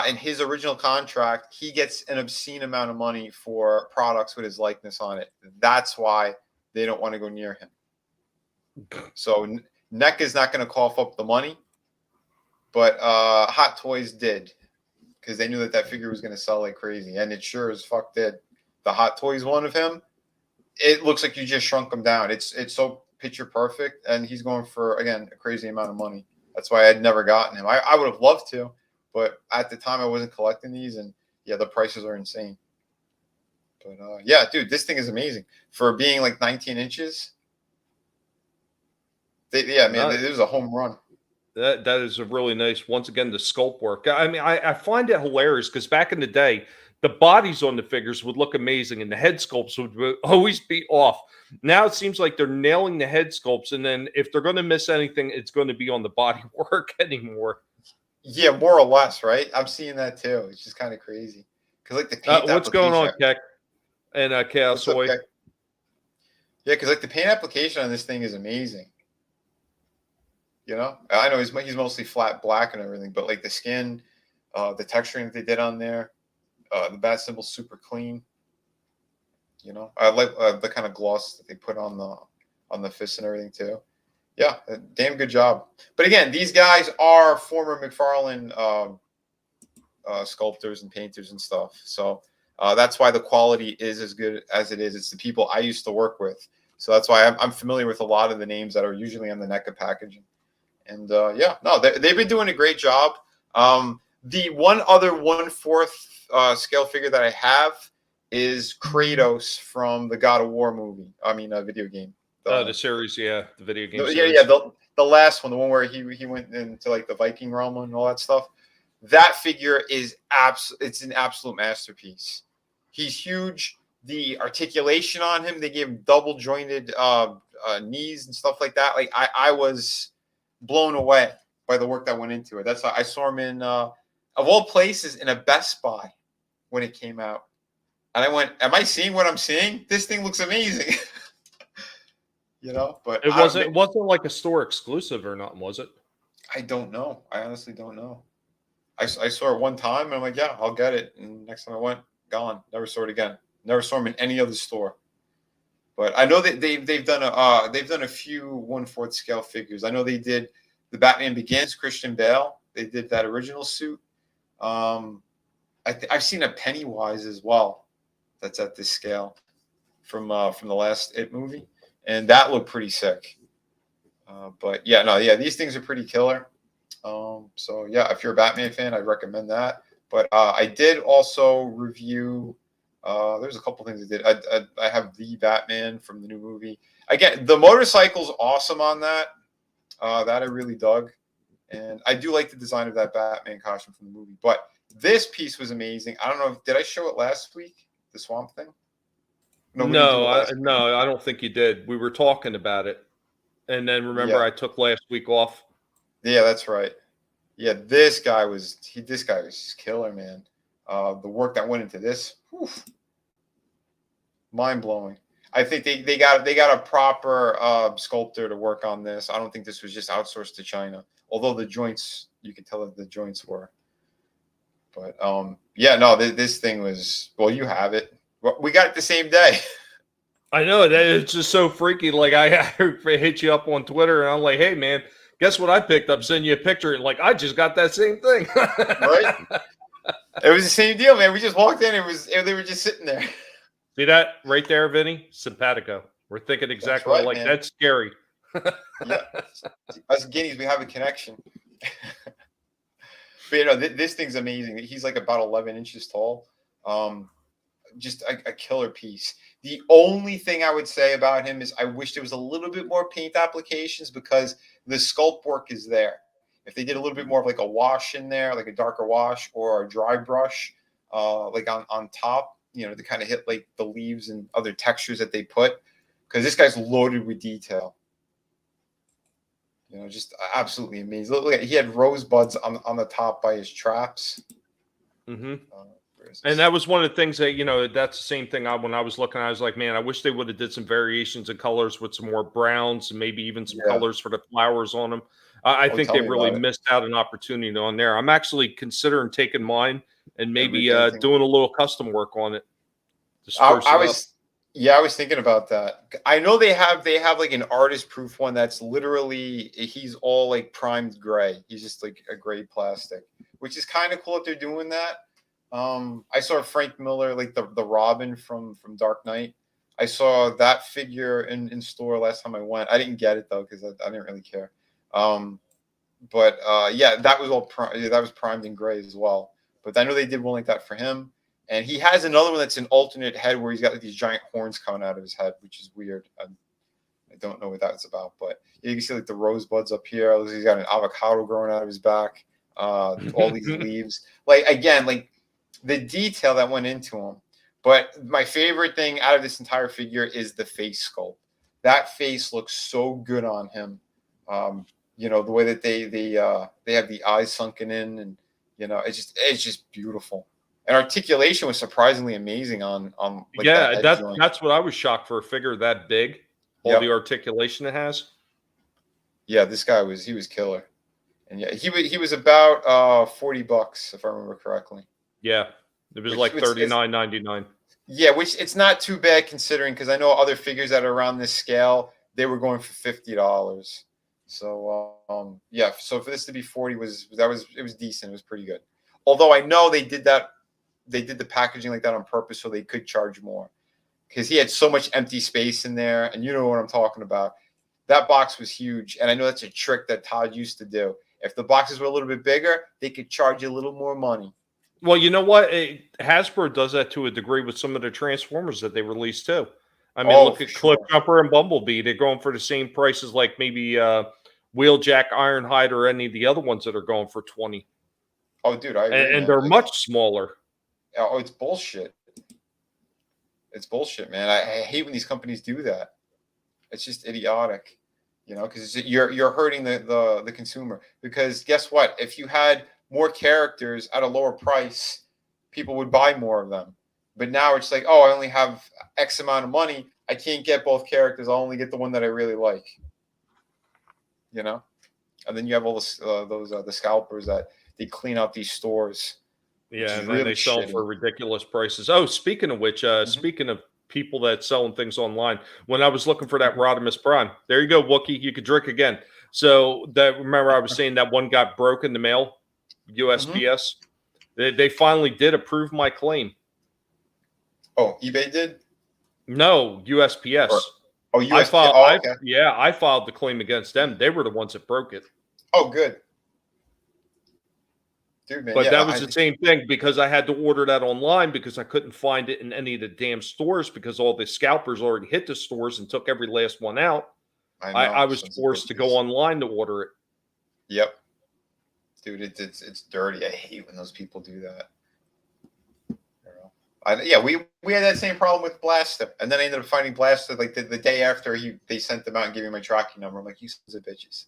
in his original contract, he gets an obscene amount of money for products with his likeness on it. That's why they don't want to go near him. So Neca is not going to cough up the money, but Hot Toys did, because they knew that figure was going to sell like crazy, and it sure as fuck did. The Hot Toys one of him, it looks like you just shrunk him down. It's so picture perfect, and he's going for, again, a crazy amount of money. That's why I'd never gotten him. I would have loved to, but at the time I wasn't collecting these, and yeah, the prices are insane. But yeah, dude, this thing is amazing for being like 19 inches. It was a home run. That is a really nice. Once again, the sculpt work. I mean, I find it hilarious because back in the day, the bodies on the figures would look amazing, and the head sculpts would always be off. Now it seems like they're nailing the head sculpts, and then if they're going to miss anything, it's going to be on the body work anymore. Yeah, more or less, right? I'm seeing that too. It's just kind of crazy because like the paint. What's going on, Keck? And Chaos Soy? Yeah, because like the paint application on this thing is amazing. You know, I know he's mostly flat black and everything, but like the skin, the texturing that they did on there, the bat symbol's super clean. You know, I like the kind of gloss that they put on the fists and everything too. Yeah, damn good job. But again, these guys are former McFarlane sculptors and painters and stuff. So that's why the quality is as good as it is. It's the people I used to work with. So that's why I'm familiar with a lot of the names that are usually on the Neca packaging. And yeah, no, they've been doing a great job. The one other 1/4 scale figure that I have is Kratos from the God of War movie. I mean, video game. The series, yeah, the video game. Yeah. The last one, the one where he went into like the Viking realm and all that stuff. That figure is it's an absolute masterpiece. He's huge. The articulation on him, they gave him double jointed knees and stuff like that. Like I was blown away by the work that went into it. That's why I saw him in of all places in a Best Buy when it came out. And I went, am I seeing what I'm seeing? This thing looks amazing. You know, but it wasn't like a store exclusive or nothing, was it? I don't know. I honestly don't know. I saw it one time, and I'm like, yeah, I'll get it. And next time I went, gone. Never saw it again. Never saw him in any other store. But I know that they've done a few 1/4 scale figures. I know they did the Batman Begins, Christian Bale. They did that original suit. I've seen a Pennywise as well. That's at this scale from the last It movie, and that looked pretty sick. But yeah, these things are pretty killer. So yeah, if you're a Batman fan, I'd recommend that. But I did also review. There's a couple things I did. I have the Batman from the new movie. Again, the motorcycle's awesome on that. That I really dug, and I do like the design of that Batman costume from the movie. But this piece was amazing. I don't know. Did I show it last week? The Swamp Thing? No, I don't think you did. We were talking about it, and then remember I took last week off. Yeah, that's right. Yeah, this guy was killer, man. The work that went into this, mind blowing. I think they got a proper sculptor to work on this. I don't think this was just outsourced to China. Although the joints, you could tell that the joints were. But this thing was. Well, you have it. We got it the same day. I know it's just so freaky. Like I hit you up on Twitter, and I'm like, "Hey, man, guess what I picked up? Send you a picture." And like, I just got that same thing. Right? It was the same deal, man. We just walked in. They were just sitting there. See that right there, Vinnie? Simpatico. We're thinking exactly right, like man. That's scary. Yeah. Us Guineas, we have a connection. But this thing's amazing. He's like about 11 inches tall. Just a killer piece. The only thing I would say about him is I wish there was a little bit more paint applications because the sculpt work is there. If they did a little bit more of like a wash in there, like a darker wash or a dry brush, like on top, to kind of hit like the leaves and other textures that they put, because this guy's loaded with detail. Just absolutely amazing. Look, he had rosebuds on the top by his traps. Mm-hmm. And that was one of the things that, that's the same thing. When I was looking, I was like, man, I wish they would have did some variations of colors with some more browns and maybe even some colors for the flowers on them. I think they really missed out an opportunity on there. I'm actually considering taking mine and maybe doing a little custom work on it. I was thinking about that. I know they have like an artist proof one that's literally he's all like primed gray. He's just like a gray plastic, which is kind of cool that they're doing that. I saw Frank Miller, like the Robin from Dark Knight. I saw that figure in store last time I went. I didn't get it though because I didn't really care. But that was all that was primed in gray as well. But I know they did one like that for him. And he has another one that's an alternate head where he's got like these giant horns coming out of his head, which is weird. I don't know what that's about, but you can see like the rosebuds up here. He's got an avocado growing out of his back. All these leaves, like again, like the detail that went into him. But my favorite thing out of this entire figure is the face sculpt. That face looks so good on him. The way that they have the eyes sunken in, and it's just beautiful. And articulation was surprisingly amazing on like that's what I was shocked for a figure that big. All the articulation it has. Yeah, this guy was killer, and he was about $40 if I remember correctly. Yeah, it was like $39.99. Yeah, which it's not too bad considering because I know other figures that are around this scale they were going for $50. So so for this to be 40 it was decent. It was pretty good. Although I know they did the packaging like that on purpose so they could charge more because he had so much empty space in there, and you know what I'm talking about. That box was huge, and I know that's a trick that Todd used to do. If the boxes were a little bit bigger, they could charge you a little more money. Well, you know what? Hasbro does that to a degree with some of the Transformers that they release too. I mean, look at Clipjumper and Bumblebee. They're going for the same prices like maybe Wheeljack, Ironhide, or any of the other ones that are going for $20. Oh, dude, I agree, and they're much smaller. Oh, it's bullshit. It's bullshit, man. I hate when these companies do that. It's just idiotic, because you're hurting the consumer. Because guess what? If you had more characters at a lower price, people would buy more of them. But now it's like, oh, I only have X amount of money. I can't get both characters. I'll only get the one that I really like. And then you have all the scalpers that they clean out these stores. Yeah, and then really they sell them shitty. for ridiculous prices. Oh, speaking of which, speaking of people that selling things online, when I was looking for that Rodimus Prime, there you go, Wookie, you could drink again. So that remember I was saying that one got broke in the mail, USPS. They finally did approve my claim. Oh, eBay did? No, USPS. USPS. I filed the claim against them. They were the ones that broke it. Oh, good. Dude, man, But that was the same thing because I had to order that online because I couldn't find it in any of the damn stores because all the scalpers already hit the stores and took every last one out. I was forced to go online to order it. Yep. Dude, it's dirty. I hate when those people do that. We had that same problem with Blaster, and then I ended up finding Blaster like the day after they sent them out and gave me my tracking number. I'm like, you sons of bitches.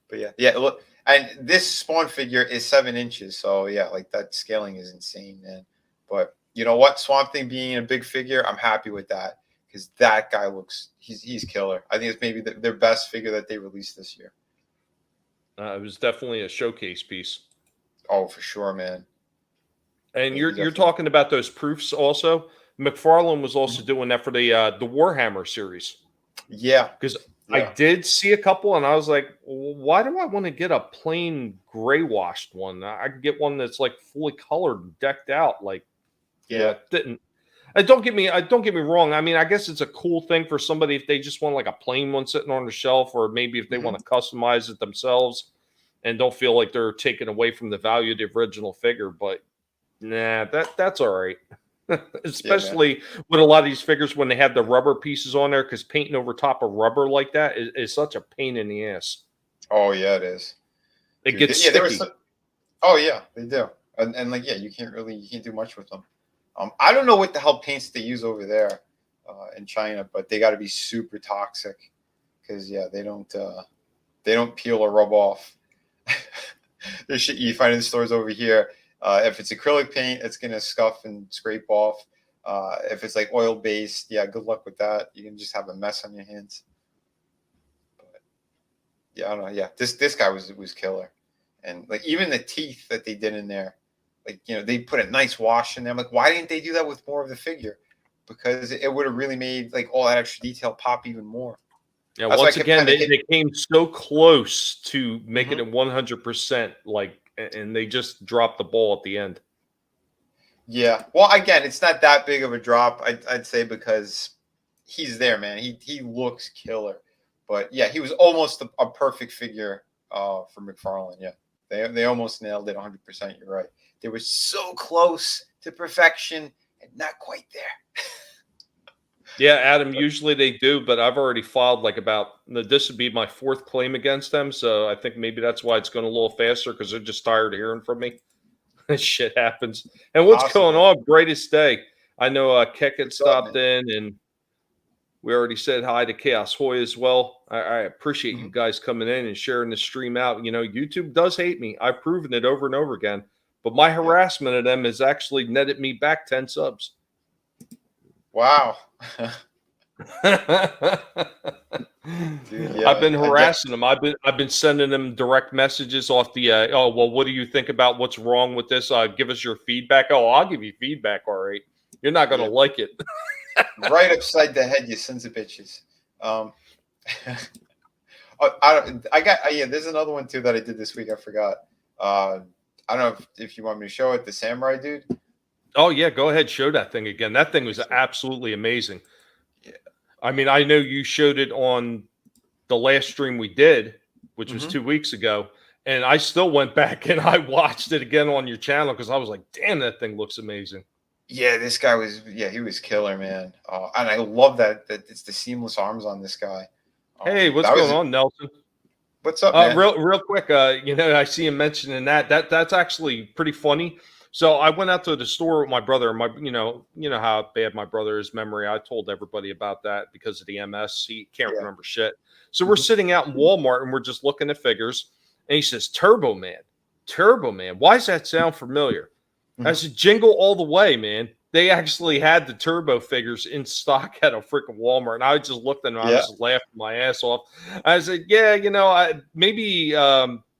But yeah. Look, and this Spawn figure is 7 inches, so yeah, like that scaling is insane, man. But you know what? Swamp Thing being a big figure, I'm happy with that because that guy he's killer. I think it's maybe their best figure that they released this year. It was definitely a showcase piece. Oh, for sure, man. And you're talking about those proofs also. McFarlane was also doing that for the Warhammer series. Yeah, because I did see a couple, and I was like, why do I want to get a plain gray washed one? I could get one that's like fully colored and decked out. Like, didn't. Don't get me wrong. I mean, I guess it's a cool thing for somebody if they just want like a plain one sitting on the shelf, or maybe if they want to customize it themselves and don't feel like they're taken away from the value of the original figure. But nah, that's all right. Especially with a lot of these figures when they have the rubber pieces on there, because painting over top of rubber like that is such a pain in the ass. Oh yeah, it is. It gets sticky. Oh yeah, they do. And like you can't do much with them. I don't know what the hell paints they use over there in China, but they got to be super toxic because they don't peel or rub off. There's shit you find in the stores over here. If it's acrylic paint, it's gonna scuff and scrape off. If it's like oil based, good luck with that. You can just have a mess on your hands. But I don't know. Yeah, this guy was killer, and like even the teeth that they did in there. Like, they put a nice wash in there. I'm like, why didn't they do that with more of the figure? Because it would have really made like all that extra detail pop even more. Yeah, once again, they came so close to making it 100%, like, and they just dropped the ball at the end. Yeah. Well, again, it's not that big of a drop, I'd say, because he's there, man. He looks killer. But yeah, he was almost a perfect figure for McFarlane. Yeah. They almost nailed it 100%. You're right. They were so close to perfection and not quite there. Yeah, Adam, usually they do, but I've already filed this would be my 4th claim against them. So I think maybe that's why it's going a little faster because they're just tired of hearing from me. Shit happens. And what's going on? Greatest day. I know Keck had stopped in and we already said hi to Chaos Hoy as well. I appreciate you guys coming in and sharing the stream out. YouTube does hate me. I've proven it over and over again. But my harassment of them has actually netted me back 10 subs. Wow. Dude, I've been harassing them. I've been sending them direct messages off the what do you think about what's wrong with this? Give us your feedback. Oh, I'll give you feedback, all right. You're not gonna like it. Right upside the head, you sons of bitches. There's another one too that I did this week. I forgot. I don't know if you want me to show it. The samurai dude. Oh yeah, go ahead, show that thing again. That thing was absolutely amazing. Yeah, I mean, I know you showed it on the last stream we did, which was 2 weeks ago, and I still went back and I watched it again on your channel because I was like, damn, that thing looks amazing. Yeah, this guy he was killer, man. And I love that it's the seamless arms on this guy. Hey, what's going on, Nelson? What's up, man? Real quick, I see him mentioning that's actually pretty funny. So I went out to the store with my brother. You know how bad my brother's memory. I told everybody about that because of the MS. He can't remember shit. So we're sitting out in Walmart and we're just looking at figures. And he says, Turbo Man. Why does that sound familiar? I said, Jingle All the Way, man. They actually had the Turbo figures in stock at a freaking Walmart. And I just looked at them. I was just laughing my ass off. I said, maybe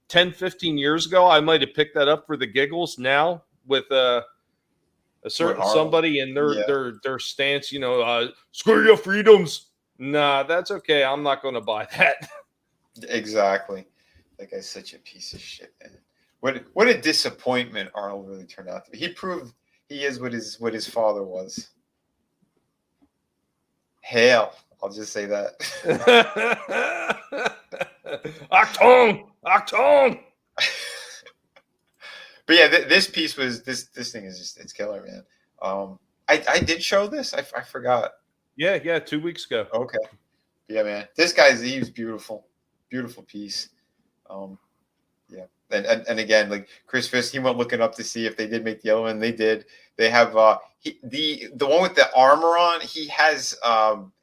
10, 15 years ago, I might have picked that up for the giggles. Now with a certain somebody and their stance, screw your freedoms. Nah, that's okay. I'm not going to buy that. Exactly. That guy's such a piece of shit, man. What a disappointment Arnold really turned out to be. He proved he is what his father was. Hail. I'll just say that. Achtung! But yeah, this piece was this thing is just it's killer, man. I did show this. I forgot. Yeah, 2 weeks ago. Okay. Yeah, man. He was beautiful. Beautiful piece. Yeah. And again, like Chris Fisk, he went looking up to see if they did make the other one. They did. They have the one with the armor on, he has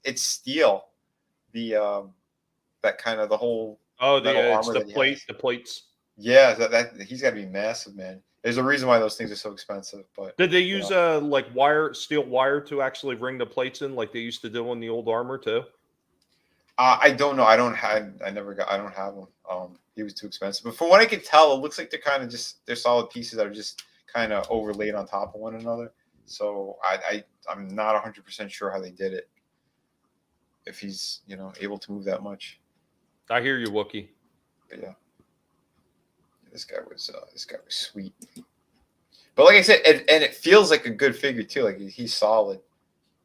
it's steel. The that kind of the whole the plates. Yeah, that he's got to be massive, man. There's a reason why those things are so expensive. But did they use like steel wire to actually ring the plates in, like they used to do on the old armor too? I don't know. I don't have them. He was too expensive. But from what I could tell, it looks like they're solid pieces that are just kind of overlaid on top of one another. So I'm not 100% sure how they did it. If he's able to move that much. I hear you, Wookie. But yeah. This guy was sweet. But like I said, and it feels like a good figure too. Like he's solid.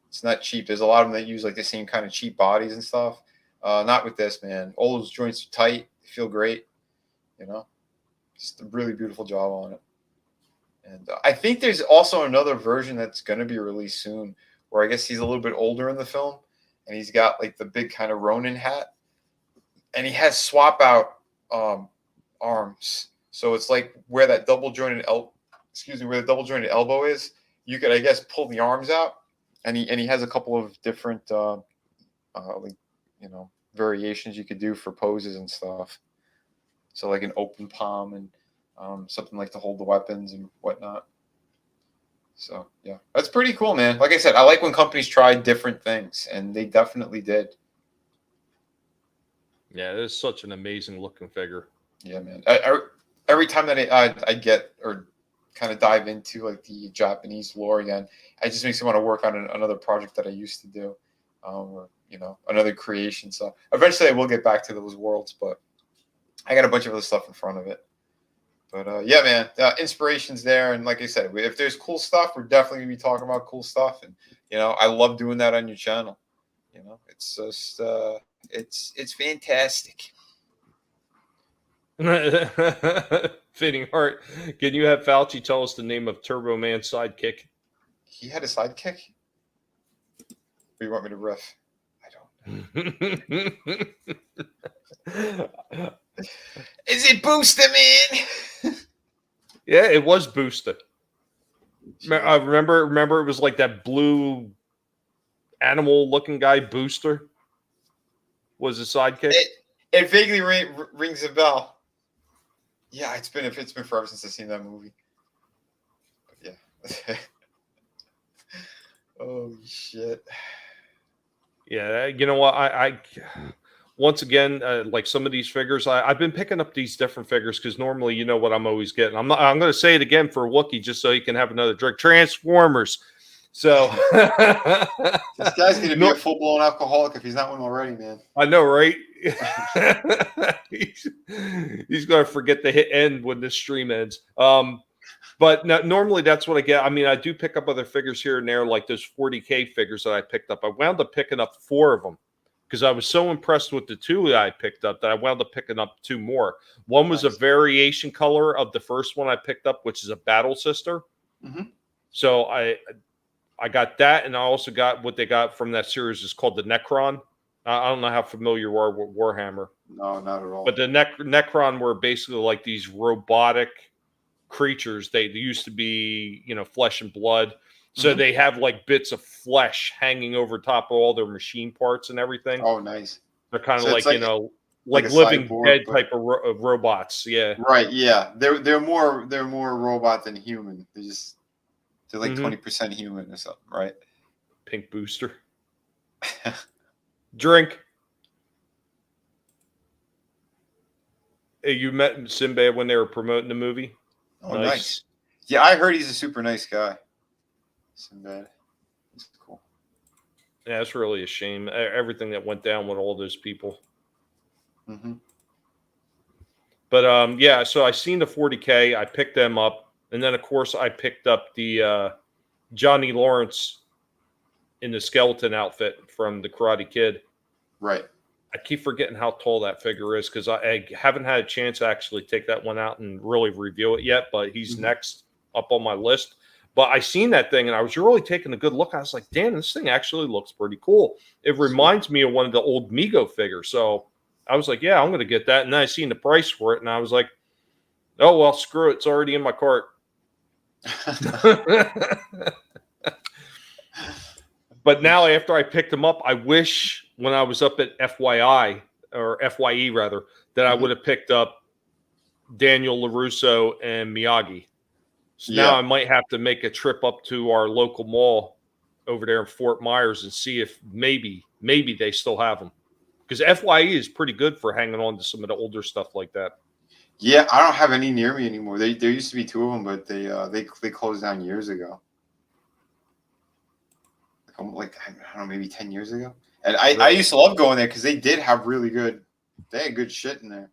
It's not cheap. There's a lot of them that use like the same kind of cheap bodies and stuff. Not with this, man. All those joints are tight. They feel great. Just a really beautiful job on it. And I think there's also another version that's going to be released soon, where I guess he's a little bit older in the film, and he's got like the big kind of Ronin hat, and he has swap out arms. So it's like where that double jointed elbow is. You could, I guess, pull the arms out, and he has a couple of different variations you could do for poses and stuff. So like an open palm and something like to hold the weapons and whatnot. So yeah, that's pretty cool, man. Like I said, I like when companies try different things, and they definitely did. Yeah, it is such an amazing looking figure. Yeah, man. Every time that I get or kind of dive into like the Japanese lore again, it just makes me want to work on another project that I used to do, or another creation. So eventually I will get back to those worlds, but I got a bunch of other stuff in front of it. But yeah, man, inspiration's there, and like I said, if there's cool stuff, we're definitely gonna be talking about cool stuff, and I love doing that on your channel. It's just it's fantastic. Fitting heart. Can you have Fauci tell us the name of Turbo Man's sidekick? He had a sidekick? Or you want me to riff? I don't. Is it Booster Man? Yeah, it was Booster. I remember it was like that blue animal looking guy. Booster was his sidekick. It vaguely rings a bell. Yeah, it's been forever since I've seen that movie. But yeah. Oh shit. Yeah, you know what? I once again, like some of these figures, I've been picking up these different figures because normally, you know what I'm always getting. I'm going to say it again for Wookiee just so he can have another drink. Transformers. So this guy's going to be a full blown alcoholic if he's not one already, man. I know, right? he's going to forget the hit end when this stream ends. But normally that's what I get. I mean, I do pick up other figures here and there, like those 40K figures that I picked up. I wound up picking up 4 of them because I was so impressed with the 2 that I picked up that I wound up picking up 2 more. One was a variation color of the first one I picked up, which is a Battle Sister. Mm-hmm. So I got that, and I also got what they got from that series is called the Necron. I don't know how familiar you are with Warhammer. No, not at all. But the Necron were basically like these robotic creatures. They used to be, flesh and blood. So they have like bits of flesh hanging over top of all their machine parts and everything. Oh, nice. They're kind of so like living dead type of robots. Yeah. Right. Yeah. They're more robot than human. They're like 20% human or something, right? Pink Booster. Drink. Hey, you met Sinbad when they were promoting the movie? Oh, nice. Yeah, I heard he's a super nice guy. Sinbad. That's cool. Yeah, it's really a shame. Everything that went down with all those people. Mm-hmm. But yeah, so I seen the 40K. I picked them up. And then, of course, I picked up the Johnny Lawrence in the skeleton outfit from the Karate Kid. Right. I keep forgetting how tall that figure is because I haven't had a chance to actually take that one out and really review it yet, but he's next up on my list. But I seen that thing and I was really taking a good look. I was like, damn, this thing actually looks pretty cool. It reminds me of one of the old Mego figures. So I was like, yeah, I'm going to get that. And then I seen the price for it and I was like, oh, well, screw it. It's already in my cart. But now after I picked him up, I wish when I was up at FYI or FYE rather, that I would have picked up Daniel LaRusso and Miyagi. So now I might have to make a trip up to our local mall over there in Fort Myers and see if maybe they still have them. Because FYE is pretty good for hanging on to some of the older stuff like that. Yeah, I don't have any near me anymore. There used to be two of them, but they closed down years ago. Like I don't know, maybe 10 years ago. And I used to love going there because they did have they had good shit in there.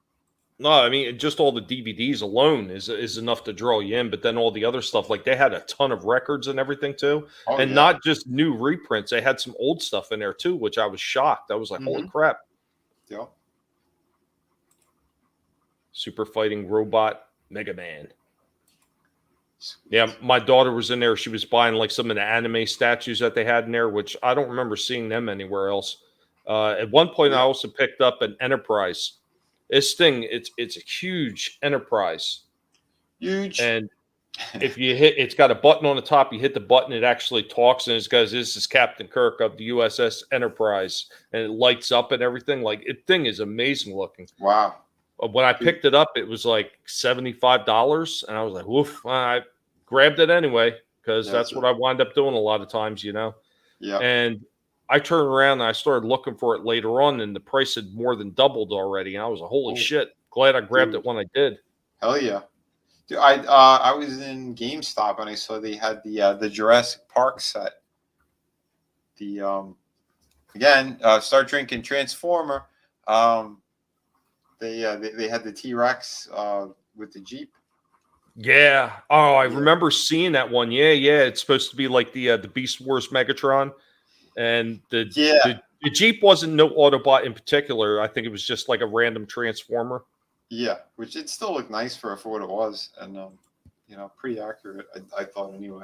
No, I mean, just all the DVDs alone is enough to draw you in. But then all the other stuff, like they had a ton of records and everything too. Oh, and not just new reprints. They had some old stuff in there too, which I was shocked. I was like, holy crap. Yeah. Super Fighting Robot Mega Man. Yeah, my daughter was in there. She was buying like some of the anime statues that they had in there, which I don't remember seeing them anywhere else. At one point, I also picked up an Enterprise. This thing, it's a huge Enterprise. Huge. And if you it's got a button on the top. You hit the button, it actually talks, and it goes, "This is Captain Kirk of the USS Enterprise," and it lights up and everything. Like, it thing is amazing looking. Wow. When I picked it up, it was like $75, and I was like, "Woof!" I grabbed it anyway because that's what I wind up doing a lot of times, you know. Yeah. And I turned around and I started looking for it later on, and the price had more than doubled already. And I was like, "Holy shit!" Glad I grabbed it when I did. Hell yeah. Dude, I was in GameStop and I saw they had the Jurassic Park set. The again, Star Trek and Transformer. They had the T-Rex with the Jeep. Yeah. Oh, I remember seeing that one. Yeah. It's supposed to be like the Beast Wars Megatron, and the Jeep wasn't no Autobot in particular. I think it was just like a random Transformer. Yeah, which it still looked nice for what it was, and pretty accurate. I thought anyway.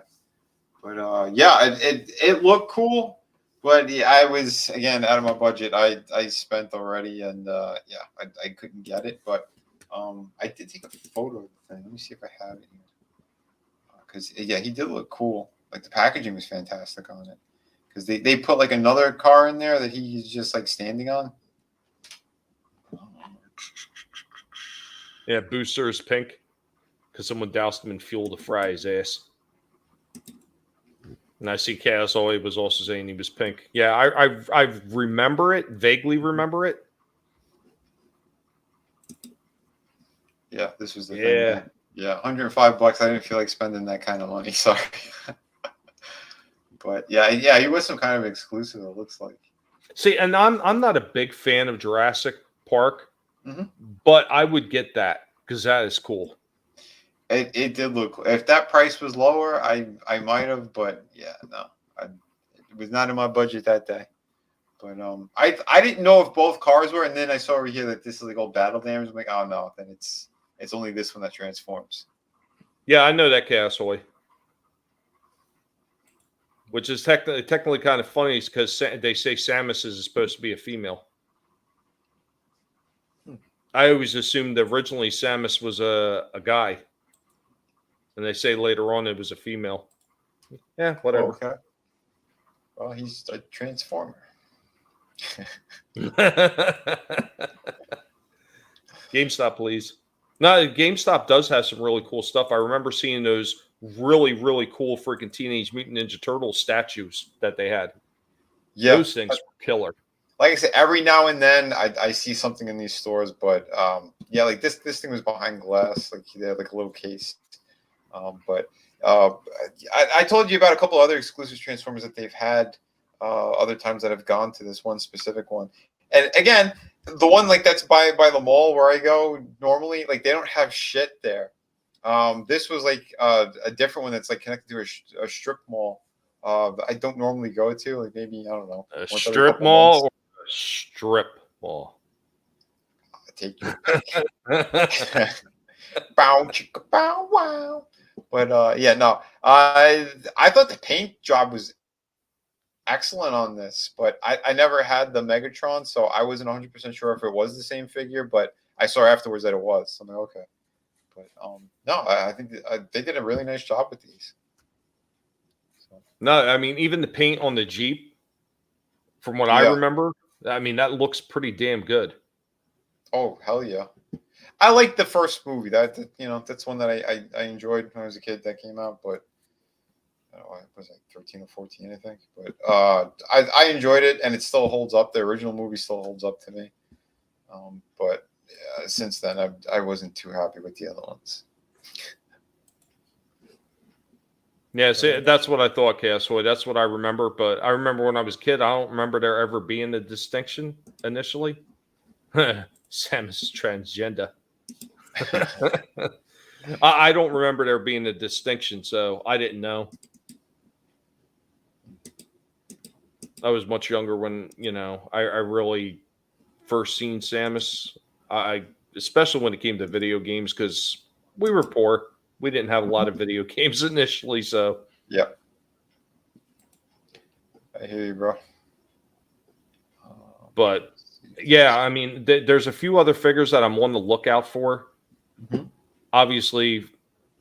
But it looked cool. But yeah, I was again out of my budget. I spent already, and I couldn't get it. But I did take a photo of the thing. Let me see if I have it here. Because he did look cool. Like the packaging was fantastic on it. Because they put like another car in there that he's just like standing on. Yeah, Booster is pink because someone doused him in fuel to fry his ass. And I see Chaos Ollie was also saying he was pink. Yeah, I remember it, vaguely remember it. Yeah, this was the thing. Yeah, $105. I didn't feel like spending that kind of money. Sorry. But yeah, he was some kind of exclusive, it looks like. See, and I'm not a big fan of Jurassic Park, but I would get that because that is cool. It did look cool. If that price was lower, I might have, but yeah, no. It was not in my budget that day. But I didn't know if both cars were, and then I saw over here that this is like old battle damage. I'm like, oh no, then it's only this one that transforms. Yeah, I know that, Chaos Ollie. Which is technically kind of funny because they say Samus is supposed to be a female. I always assumed that originally Samus was a guy. And they say later on it was a female. Yeah, whatever. Oh, okay. Well, he's a transformer. GameStop, please. No, GameStop does have some really cool stuff. I remember seeing those really, really cool freaking Teenage Mutant Ninja Turtle statues that they had. Yeah. Those things were killer. like I said, every now and then I see something in these stores, but yeah, like this thing was behind glass, like they had like a little case. But I told you about a couple other exclusive Transformers that they've had other times that I've gone to this one specific one. And again, the one like that's by the mall where I go normally, like they don't have shit there. This was like a different one that's like connected to a strip mall. I don't normally go to, like maybe I don't know, A once every strip couple mall months. or a strip mall? Take your pick. Bow chicka bow wow. But yeah, no. I thought the paint job was excellent on this, but I never had the Megatron, so I wasn't 100% sure if it was the same figure, but I saw afterwards that it was. So I'm like, okay. But no, I think they did a really nice job with these. So. No, I mean, even the paint on the Jeep, from what I remember, I mean, that looks pretty damn good. Oh, hell yeah. I liked the first movie. That's one that I enjoyed when I was a kid that came out, but I don't know, it was like 13 or 14, I think. But I enjoyed it, and it still holds up. The original movie still holds up to me. But since then, I wasn't too happy with the other ones. Yeah, see, that's what I thought, Castaway. That's what I remember. But I remember when I was a kid, I don't remember there ever being a distinction initially. Samus is transgender. I don't remember there being a distinction, so I didn't know. I was much younger when, I really first seen Samus. I especially when it came to video games, because we were poor. We didn't have a lot of video games initially, so. Yeah. I hear you, bro. But, yeah, I mean, there's a few other figures that I'm on the lookout for. Mm-hmm. Obviously,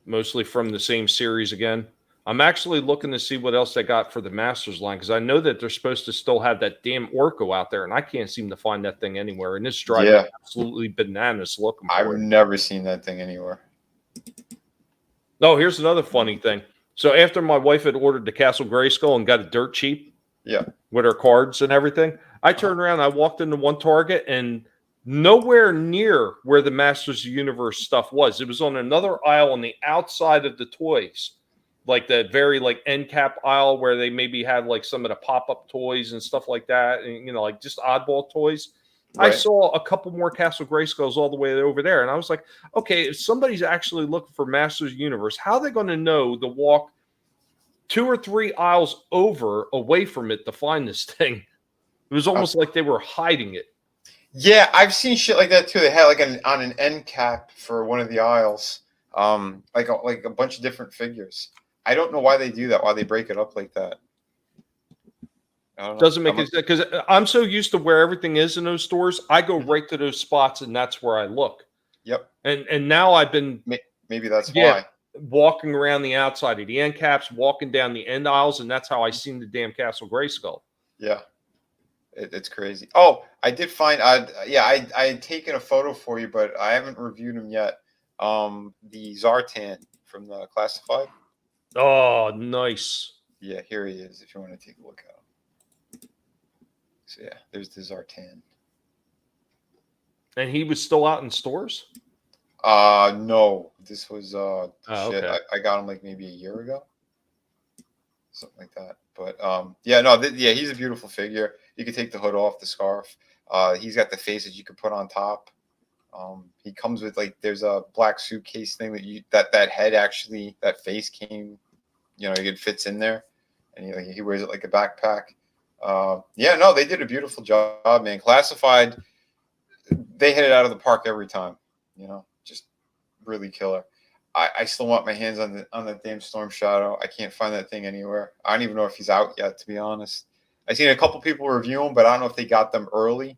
mostly from the same series again. I'm actually looking to see what else they got for the Masters line, because I know that they're supposed to still have that damn Orko out there, and I can't seem to find that thing anywhere. And it's driving me absolutely bananas looking for I've it. never seen that thing anywhere. Oh, here's another funny thing. So after my wife had ordered the Castle Grayskull and got it dirt cheap, with her cards and everything, I turned around, I walked into one Target, and nowhere near where the Masters of the Universe stuff was. It was on another aisle on the outside of the toys, like the very end cap aisle where they maybe had like some of the pop-up toys and stuff like that, and like just oddball toys. Right. I saw a couple more Castle Grayskulls all the way over there, and I was like, okay, if somebody's actually looking for Masters of the Universe, how are they going to know to walk 2 or 3 aisles away from it to find this thing? It was almost like they were hiding it. Yeah, I've seen shit like that too. They had on an end cap for one of the aisles, like a bunch of different figures. I don't know why they do that. Why they break it up like that? Doesn't make sense, because I'm so used to where everything is in those stores. I go right to those spots, and that's where I look. Yep. And now I've been maybe that's why walking around the outside of the end caps, walking down the end aisles, and that's how I seen the damn Castle Grayskull. Yeah. It's crazy. Oh, I did find I had taken a photo for you, but I haven't reviewed them yet. The Zartan from the Classified. Oh, nice. Yeah, here he is. If you want to take a look at him. So yeah, there's the Zartan. And he was still out in stores? No. This was okay. I got him like maybe a year ago, something like that. But he's a beautiful figure. You can take the hood off, the scarf. He's got the face that you could put on top. He comes with there's a black suitcase thing that head actually, that face came, it fits in there, and he wears it like a backpack. They did a beautiful job, man. Classified, they hit it out of the park every time. Just really killer. I still want my hands on the damn Storm Shadow. I can't find that thing anywhere. I don't even know if he's out yet, to be honest. I've seen a couple people review them, but I don't know if they got them early,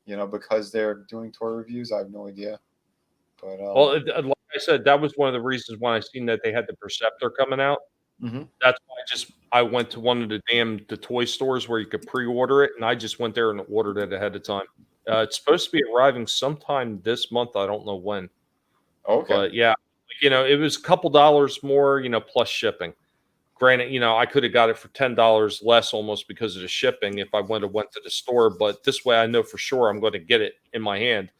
because they're doing toy reviews. I have no idea. But like I said, that was one of the reasons why I seen that they had the Perceptor coming out. Mm-hmm. That's why I went to one of the toy stores where you could pre-order it, and I just went there and ordered it ahead of time. It's supposed to be arriving sometime this month. I don't know when. Okay. But yeah, it was a couple dollars more, plus shipping. Granted, I could have got it for $10 less almost because of the shipping if I went to the store. But this way I know for sure I'm going to get it in my hand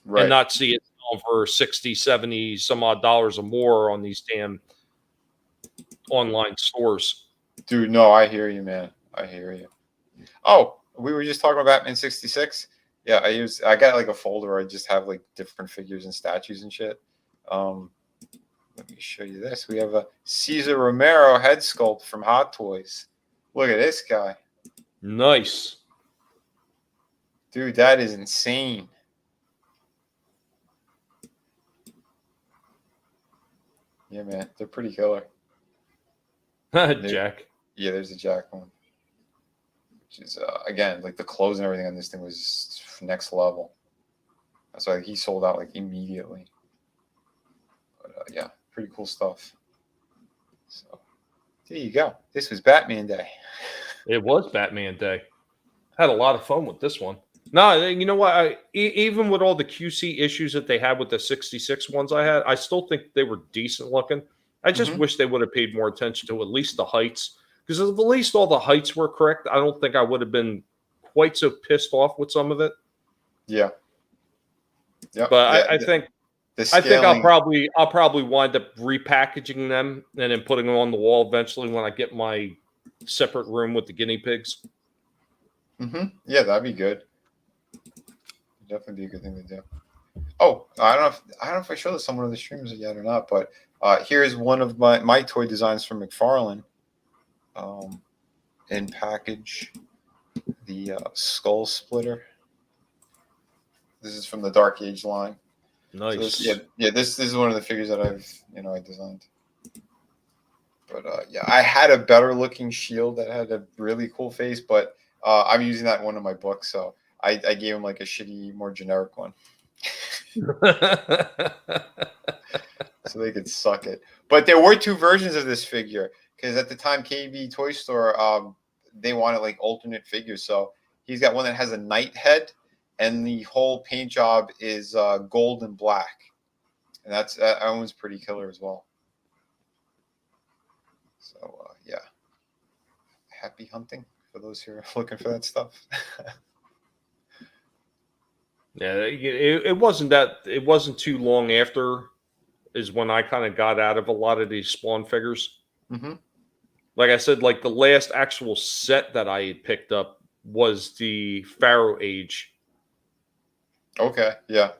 and not see it for 60, 70, some odd dollars or more on these damn online stores. Dude, no, I hear you, man. I hear you. Oh, we were just talking about Batman 66. Yeah, I got like a folder where I just have like different figures and statues and shit. Let me show you this. We have a Cesar Romero head sculpt from Hot Toys. Look at this guy. Nice. Dude, that is insane. Yeah, man. They're pretty killer. Jack. Yeah, there's a Jack one. Which is, again, like the clothes and everything on this thing was next level. That's why he sold out like immediately. But yeah. Pretty cool stuff. So there you go. This was Batman Day. It was Batman Day. Had a lot of fun with this one. No, you know what? Even with all the QC issues that they had with the 66 ones I still think they were decent looking. I just wish they would have paid more attention to at least the heights. Because if at least all the heights were correct, I don't think I would have been quite so pissed off with some of it. Yeah. Yep. But yeah, I think I'll probably wind up repackaging them and then putting them on the wall eventually when I get my separate room with the guinea pigs. Yeah, that'd be good. Definitely be a good thing to do. Oh, I don't know if I showed this on one of the streams yet or not, but here's one of my toy designs from McFarlane. In package, the skull splitter. This is from the Dark Age line. Nice. So this is one of the figures that I designed. But yeah, I had a better looking shield that had a really cool face, but I'm using that in one of my books, so I gave him like a shitty, more generic one. So they could suck it. But there were two versions of this figure, because at the time KB Toy Store, they wanted like alternate figures. So he's got one that has a knight head, and the whole paint job is gold and black, and that one's pretty killer as well. So yeah, happy hunting for those who are looking for that stuff. Yeah, it wasn't too long after is when I kind of got out of a lot of these Spawn figures. Like I said, like the last actual set that I had picked up was the Pharaoh Age. Okay, yeah.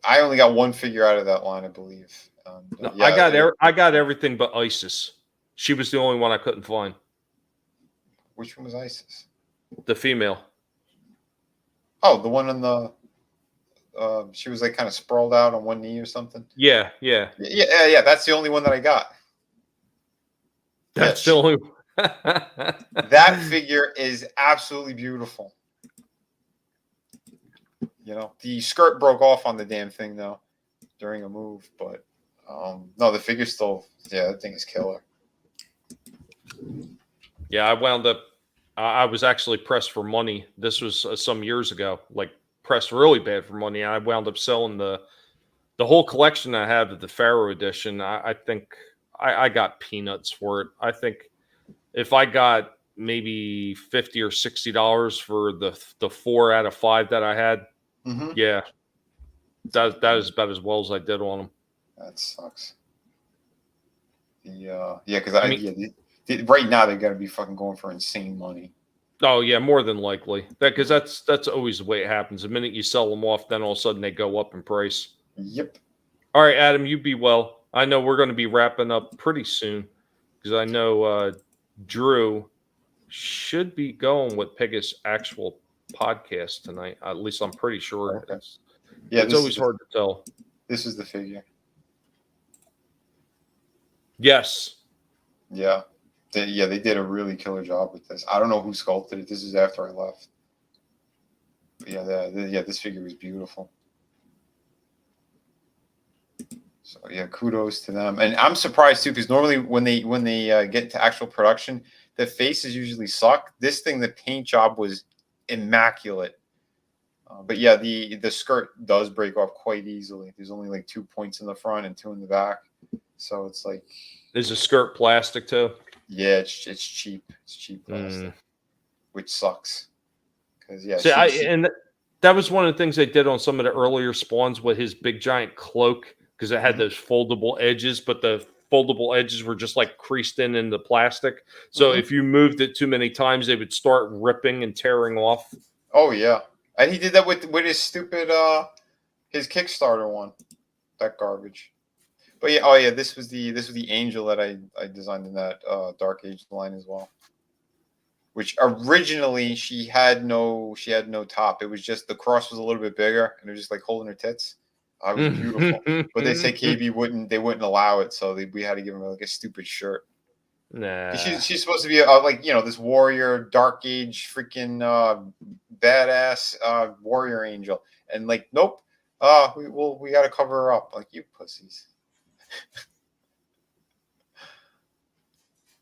I only got one figure out of that line, I believe. No, yeah, I got everything but Isis. She was the only one I couldn't find. Which one was Isis? The female. Oh, the one on the. She was like kind of sprawled out on one knee or something. Yeah. That's the only one that I got. That's the only. That figure is absolutely beautiful. You know, the skirt broke off on the damn thing though during a move, but no, the figure's still. Yeah, that thing is killer. Yeah, I wound up. I was actually pressed for money. This was some years ago. Like pressed really bad for money. I wound up selling the whole collection I have of the Pharaoh edition. I think I got peanuts for it. I think if I got maybe $50 or $60 for the 4 out of 5 that I had, yeah, that is about as well as I did on them. That sucks. Because right now they're gonna be fucking going for insane money. Oh yeah, more than likely. Because that's always the way it happens. The minute you sell them off, then all of a sudden they go up in price. Yep. All right, Adam, you be well. I know we're going to be wrapping up pretty soon because I know Drew should be going with Pegasus' actual podcast tonight. At least I'm pretty sure. Okay. It's always hard to tell. This is the figure. Yes. Yeah. They did a really killer job with this. I don't know who sculpted it. This is after I left. But yeah, this figure was beautiful. So yeah, kudos to them. And I'm surprised too, because normally when they get to actual production, the faces usually suck. This thing, the paint job was immaculate. But yeah, the skirt does break off quite easily. There's only like 2 points in the front and 2 in the back. So it's like, is the skirt plastic too? Yeah, it's cheap. It's cheap plastic, which sucks. Because yeah, See, that was one of the things they did on some of the earlier spawns with his big giant cloak, because it had those foldable edges, but the foldable edges were just like creased in the plastic. So if you moved it too many times, they would start ripping and tearing off. Oh yeah, and he did that with his stupid his Kickstarter one, that garbage. But yeah, oh yeah, this was the angel that I designed in that Dark Age line as well. Which originally she had no top. It was just the cross was a little bit bigger, and it was just like holding her tits. It was beautiful. But they said KB wouldn't allow it, so we had to give him like a stupid shirt. Nah, she's supposed to be like this warrior, Dark Age, freaking badass warrior angel, and like nope. We got to cover her up, like you pussies.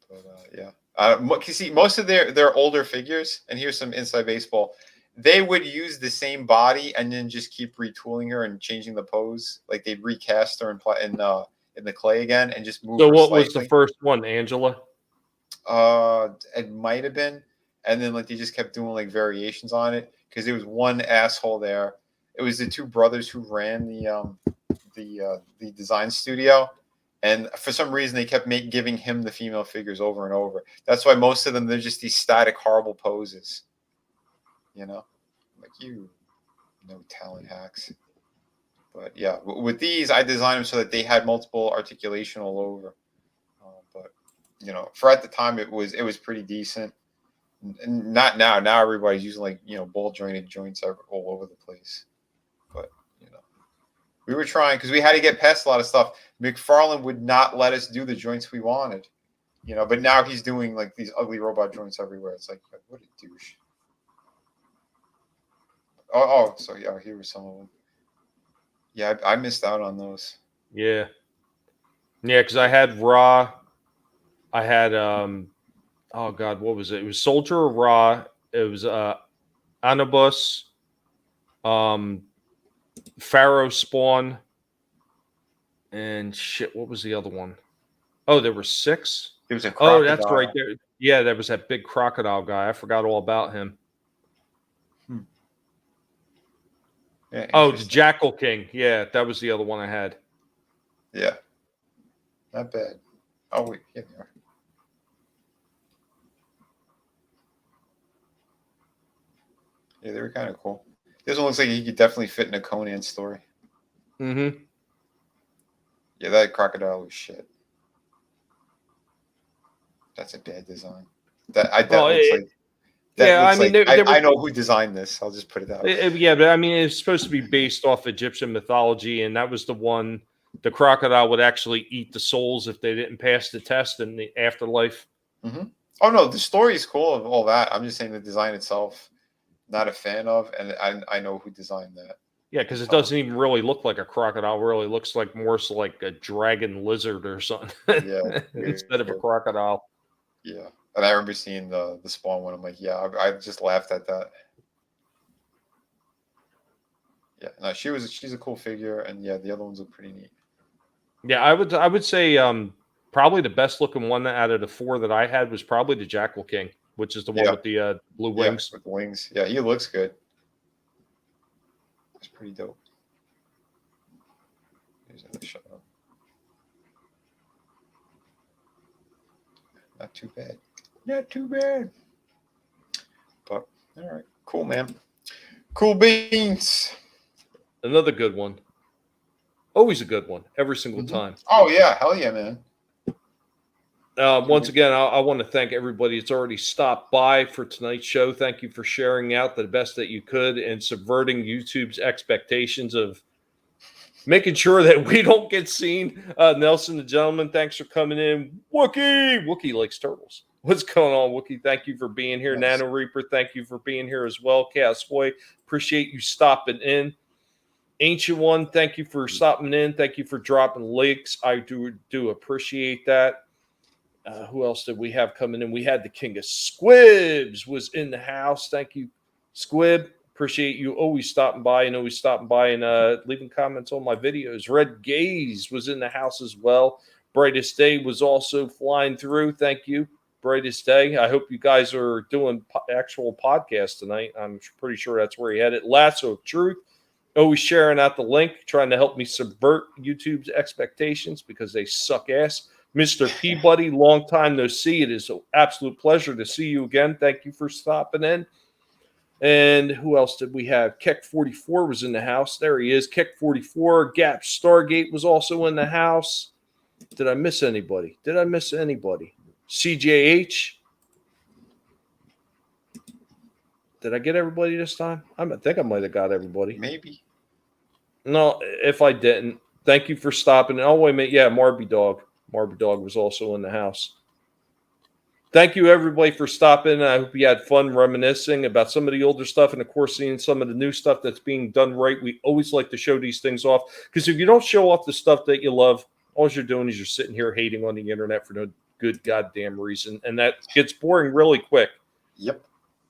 But yeah. You see, most of their older figures, and here's some inside baseball. They would use the same body and then just keep retooling her and changing the pose. Like they'd recast her in the clay again and just move. So her what slightly. was the first one, Angela? It might have been, and then like they just kept doing like variations on it because there was one asshole there. It was the two brothers who ran the design studio. And for some reason, they kept giving him the female figures over and over. That's why most of them, they're just these static, horrible poses. Like you, no talent hacks. But yeah, with these, I designed them so that they had multiple articulation all over. But for at the time, it was pretty decent. And not now. Now everybody's using like ball jointed joints all over the place. But we were trying because we had to get past a lot of stuff. McFarlane would not let us do the joints we wanted, but now he's doing like these ugly robot joints everywhere. It's like, what a douche. So yeah, here were some of them. Yeah, I missed out on those. Yeah, because I had Ra. I had oh god, what was it? It was Soldier of Ra. It was Anubis, Pharaoh Spawn, and shit. What was the other one? Oh, there were 6. There was a crocodile. Oh, that's right there. Yeah, there was that big crocodile guy. I forgot all about him. Yeah, oh, the Jackal King. Yeah, that was the other one I had. Yeah, not bad. Oh wait, here they are. Yeah, they were kind of cool. This one looks like he could definitely fit in a Conan story. Mm-hmm. Yeah, that crocodile was shit. That's a bad design. I know who designed this. I'll just put it out. Yeah, but I mean, it's supposed to be based off Egyptian mythology, and that was the one. The crocodile would actually eat the souls if they didn't pass the test in the afterlife. Mm-hmm. Oh no, the story is cool of all that. I'm just saying the design itself, not a fan of, and I know who designed that. Yeah, because it doesn't even really look like a crocodile. It really looks like more so like a dragon lizard or something. Yeah, instead of a crocodile. Yeah, and I remember seeing the Spawn one. I'm like, yeah, I just laughed at that. Yeah, no, she's a cool figure, and yeah, the other ones look pretty neat. Yeah, I would say probably the best looking one out of the 4 that I had was probably the Jackal King, which is the one with the blue wings. Yeah, with the wings. Yeah, he looks good. It's pretty dope. Here's another shot. Not too bad. Not too bad. But all right, cool, man. Cool beans. Another good one. Always a good one, every single time. Oh yeah, hell yeah, man. Once again, I want to thank everybody that's already stopped by for tonight's show. Thank you for sharing out the best that you could and subverting YouTube's expectations of making sure that we don't get seen. Nelson, the gentleman, thanks for coming in. Wookie likes turtles. What's going on, Wookie? Thank you for being here. Nice. Nano Reaper, thank you for being here as well. Chaos Boy, appreciate you stopping in. Ancient One, thank you for stopping in. Thank you for dropping links. I do appreciate that. Who else did we have coming in? We had the King of Squibs was in the house. Thank you, Squib. Appreciate you always stopping by and always stopping by and leaving comments on my videos. Red Gaze was in the house as well. Brightest Day was also flying through. Thank you. brightest day. I hope you guys are doing actual podcasts tonight. I'm pretty sure that's where he had it. Lasso of Truth. Always sharing out the link, trying to help me subvert YouTube's expectations because they suck ass. Mr. Peabody, long time no see. It is an absolute pleasure to see you again. Thank you for stopping in. And who else did we have? Keck44 was in the house. There he is. Keck44. Gap Stargate was also in the house. Did I miss anybody? CJH. Did I get everybody this time? I think I might have got everybody. Maybe. No, if I didn't, thank you for stopping. Oh, wait a minute. Yeah, Marby Dog. Marby Dog was also in the house. Thank you, everybody, for stopping. I hope you had fun reminiscing about some of the older stuff and, of course, seeing some of the new stuff that's being done right. We always like to show these things off because if you don't show off the stuff that you love, all you're doing is you're sitting here hating on the internet for no good goddamn reason, and that gets boring really quick. Yep,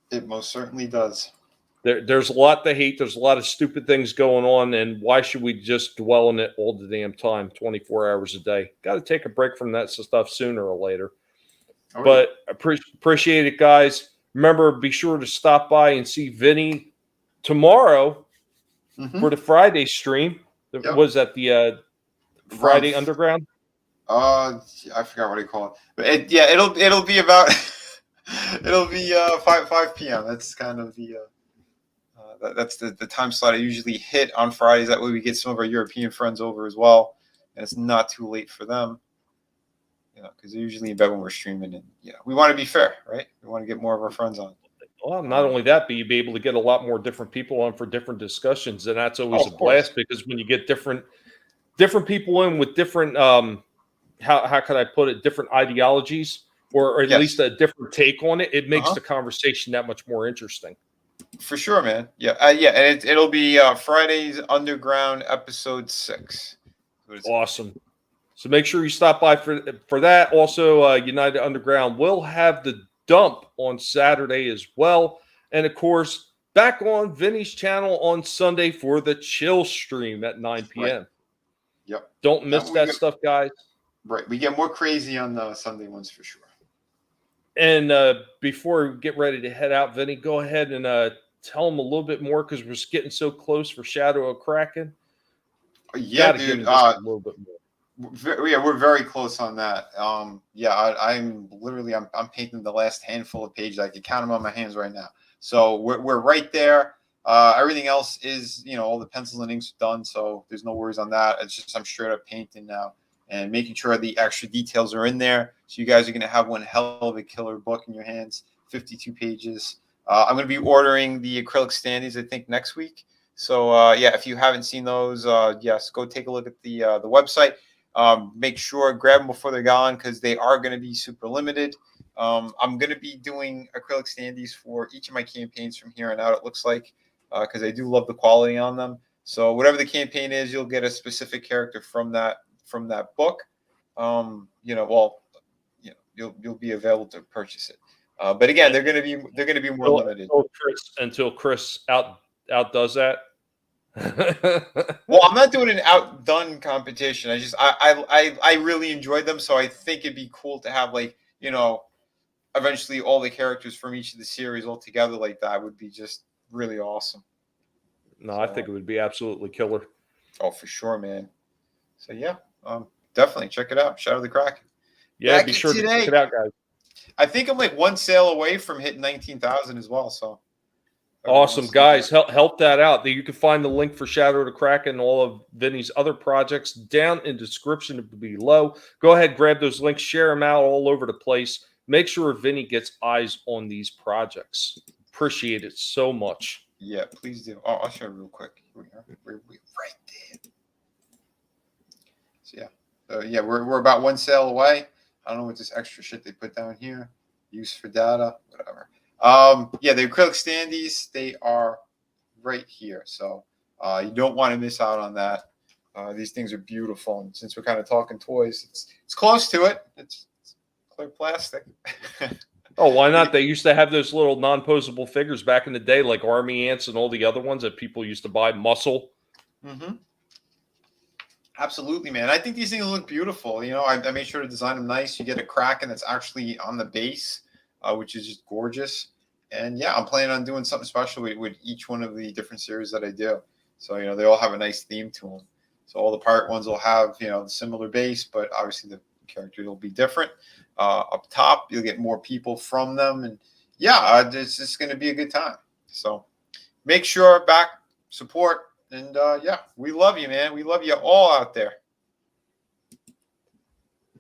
it most certainly does. There's a lot to hate. There's a lot of stupid things going on, and why should we just dwell on it all the damn time, 24 hours a day? Got to take a break from that stuff sooner or later. Oh, But appreciate it, guys. Remember, be sure to stop by and see Vinnie tomorrow for the Friday stream. Yep. Was that the Friday Underground? I forgot what you call it. But it'll be about it'll be 5 p.m. That's kind of the that's the time slot I usually hit on Fridays. That way we get some of our European friends over as well, and it's not too late for them. Because they're usually in bed when we're streaming, and we want to be fair, right? We want to get more of our friends on. Well, not only that, but you'd be able to get a lot more different people on for different discussions, and that's always a blast because when you get different people in with different how could I put it, different ideologies or at least a different take on it, it makes the conversation that much more interesting. For sure, man. And it'll be Friday's Underground episode 6. Awesome. So make sure you stop by for that. Also, United Underground will have the dump on Saturday as well. And, of course, back on Vinny's channel on Sunday for the chill stream at 9 p.m. Right. Yep. Don't miss that stuff, guys. Right. We get more crazy on the Sunday ones for sure. And before we get ready to head out, Vinny, go ahead and tell them a little bit more because we're getting so close for Shadow of Kraken. Yeah, dude. A little bit more. We're very close on that. I'm painting the last handful of pages. I can count them on my hands right now. So we're right there. Everything else is, all the pencils and inks are done. So there's no worries on that. It's just I'm straight up painting now and making sure the extra details are in there. So you guys are going to have one hell of a killer book in your hands. 52 pages. I'm going to be ordering the acrylic standees, I think, next week. So if you haven't seen those, yes, go take a look at the website. Make sure grab them before they're gone because they are going to be super limited. I'm going to be doing acrylic standees for each of my campaigns from here on out, it looks like, because I do love the quality on them. So whatever the campaign is, you'll get a specific character from that book. You'll be available to purchase it. But again, they're going to be more limited until Chris outdoes that. Well, I'm not doing an outdone competition. I really enjoyed them, so I think it'd be cool to have eventually all the characters from each of the series all together like that would be just really awesome. No, I think it would be absolutely killer. Oh, for sure, man. So definitely check it out. Shadow of the Kraken. Yeah, be sure to check it out, guys. I think I'm like one sale away from hitting 19,000 as well. So. Awesome, guys. Help that out. You can find the link for Shadow of the Kraken and all of Vinny's other projects down in the description below. Go ahead, grab those links, share them out all over the place. Make sure Vinny gets eyes on these projects. Appreciate it so much. Yeah, please do. I'll show you real quick. Here we are. We're right there. So we're about one sale away. I don't know what this extra shit they put down here. Use for data, whatever. The acrylic standees, they are right here. So you don't want to miss out on that. These things are beautiful. And since we're kind of talking toys, it's close to it. It's clear plastic. Oh, why not? They used to have those little non-posable figures back in the day, like Army Ants and all the other ones that people used to buy. Muscle. Mm-hmm. Absolutely, man. I think these things look beautiful. You know, I made sure to design them nice. You get a Kraken that's actually on the base, which is just gorgeous. And yeah, I'm planning on doing something special with each one of the different series that I do. So, you know, they all have a nice theme to them. So all the pirate ones will have, you know, the similar base, but obviously the characters will be different. Up top, you'll get more people from them. And yeah, it's just going to be a good time. So make sure back, support. And yeah, we love you, man. We love you all out there.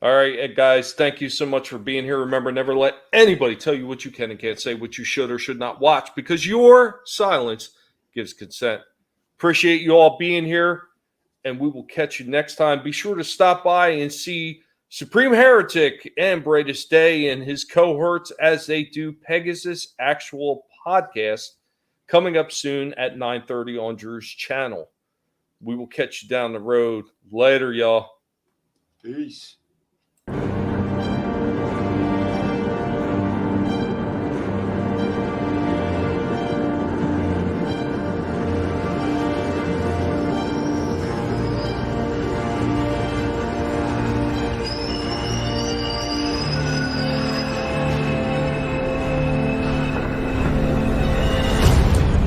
All right, guys, thank you so much for being here. Remember, never let anybody tell you what you can and can't say, what you should or should not watch, because your silence gives consent. Appreciate you all being here, and we will catch you next time. Be sure to stop by and see Supreme Heretic and Brightest Day and his cohorts as they do Pegasus Actual Podcast, coming up soon at 9:30 on Drew's channel. We will catch you down the road. Later, y'all. Peace.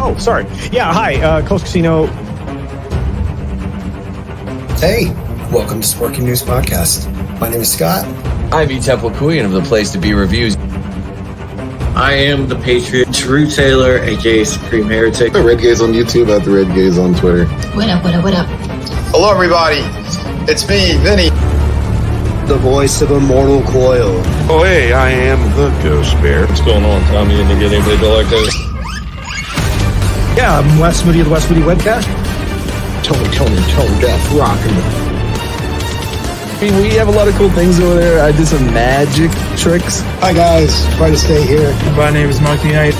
Oh, sorry. Yeah, hi, Coast Casino. Hey, welcome to Sporking News Podcast. My name is Scott. I'm Temple Queen of the Place to Be Reviews. I am the Patriot, Drew Taylor, aka Supreme Heretic. The Red Gaze on YouTube, at the Red Gaze on Twitter. What up, what up, what up? Hello, everybody. It's me, Vinnie. The voice of Immortal Coil. Oh, hey, I am the Ghost Bear. What's going on, Tommy? You didn't get anybody to like this? Yeah, I'm Wes Moody of the Wes Moody Webcast. Tone Death rocking. I mean, we have a lot of cool things over there. I did some magic tricks. Hi guys, try to stay here. My name is Monkey Knight.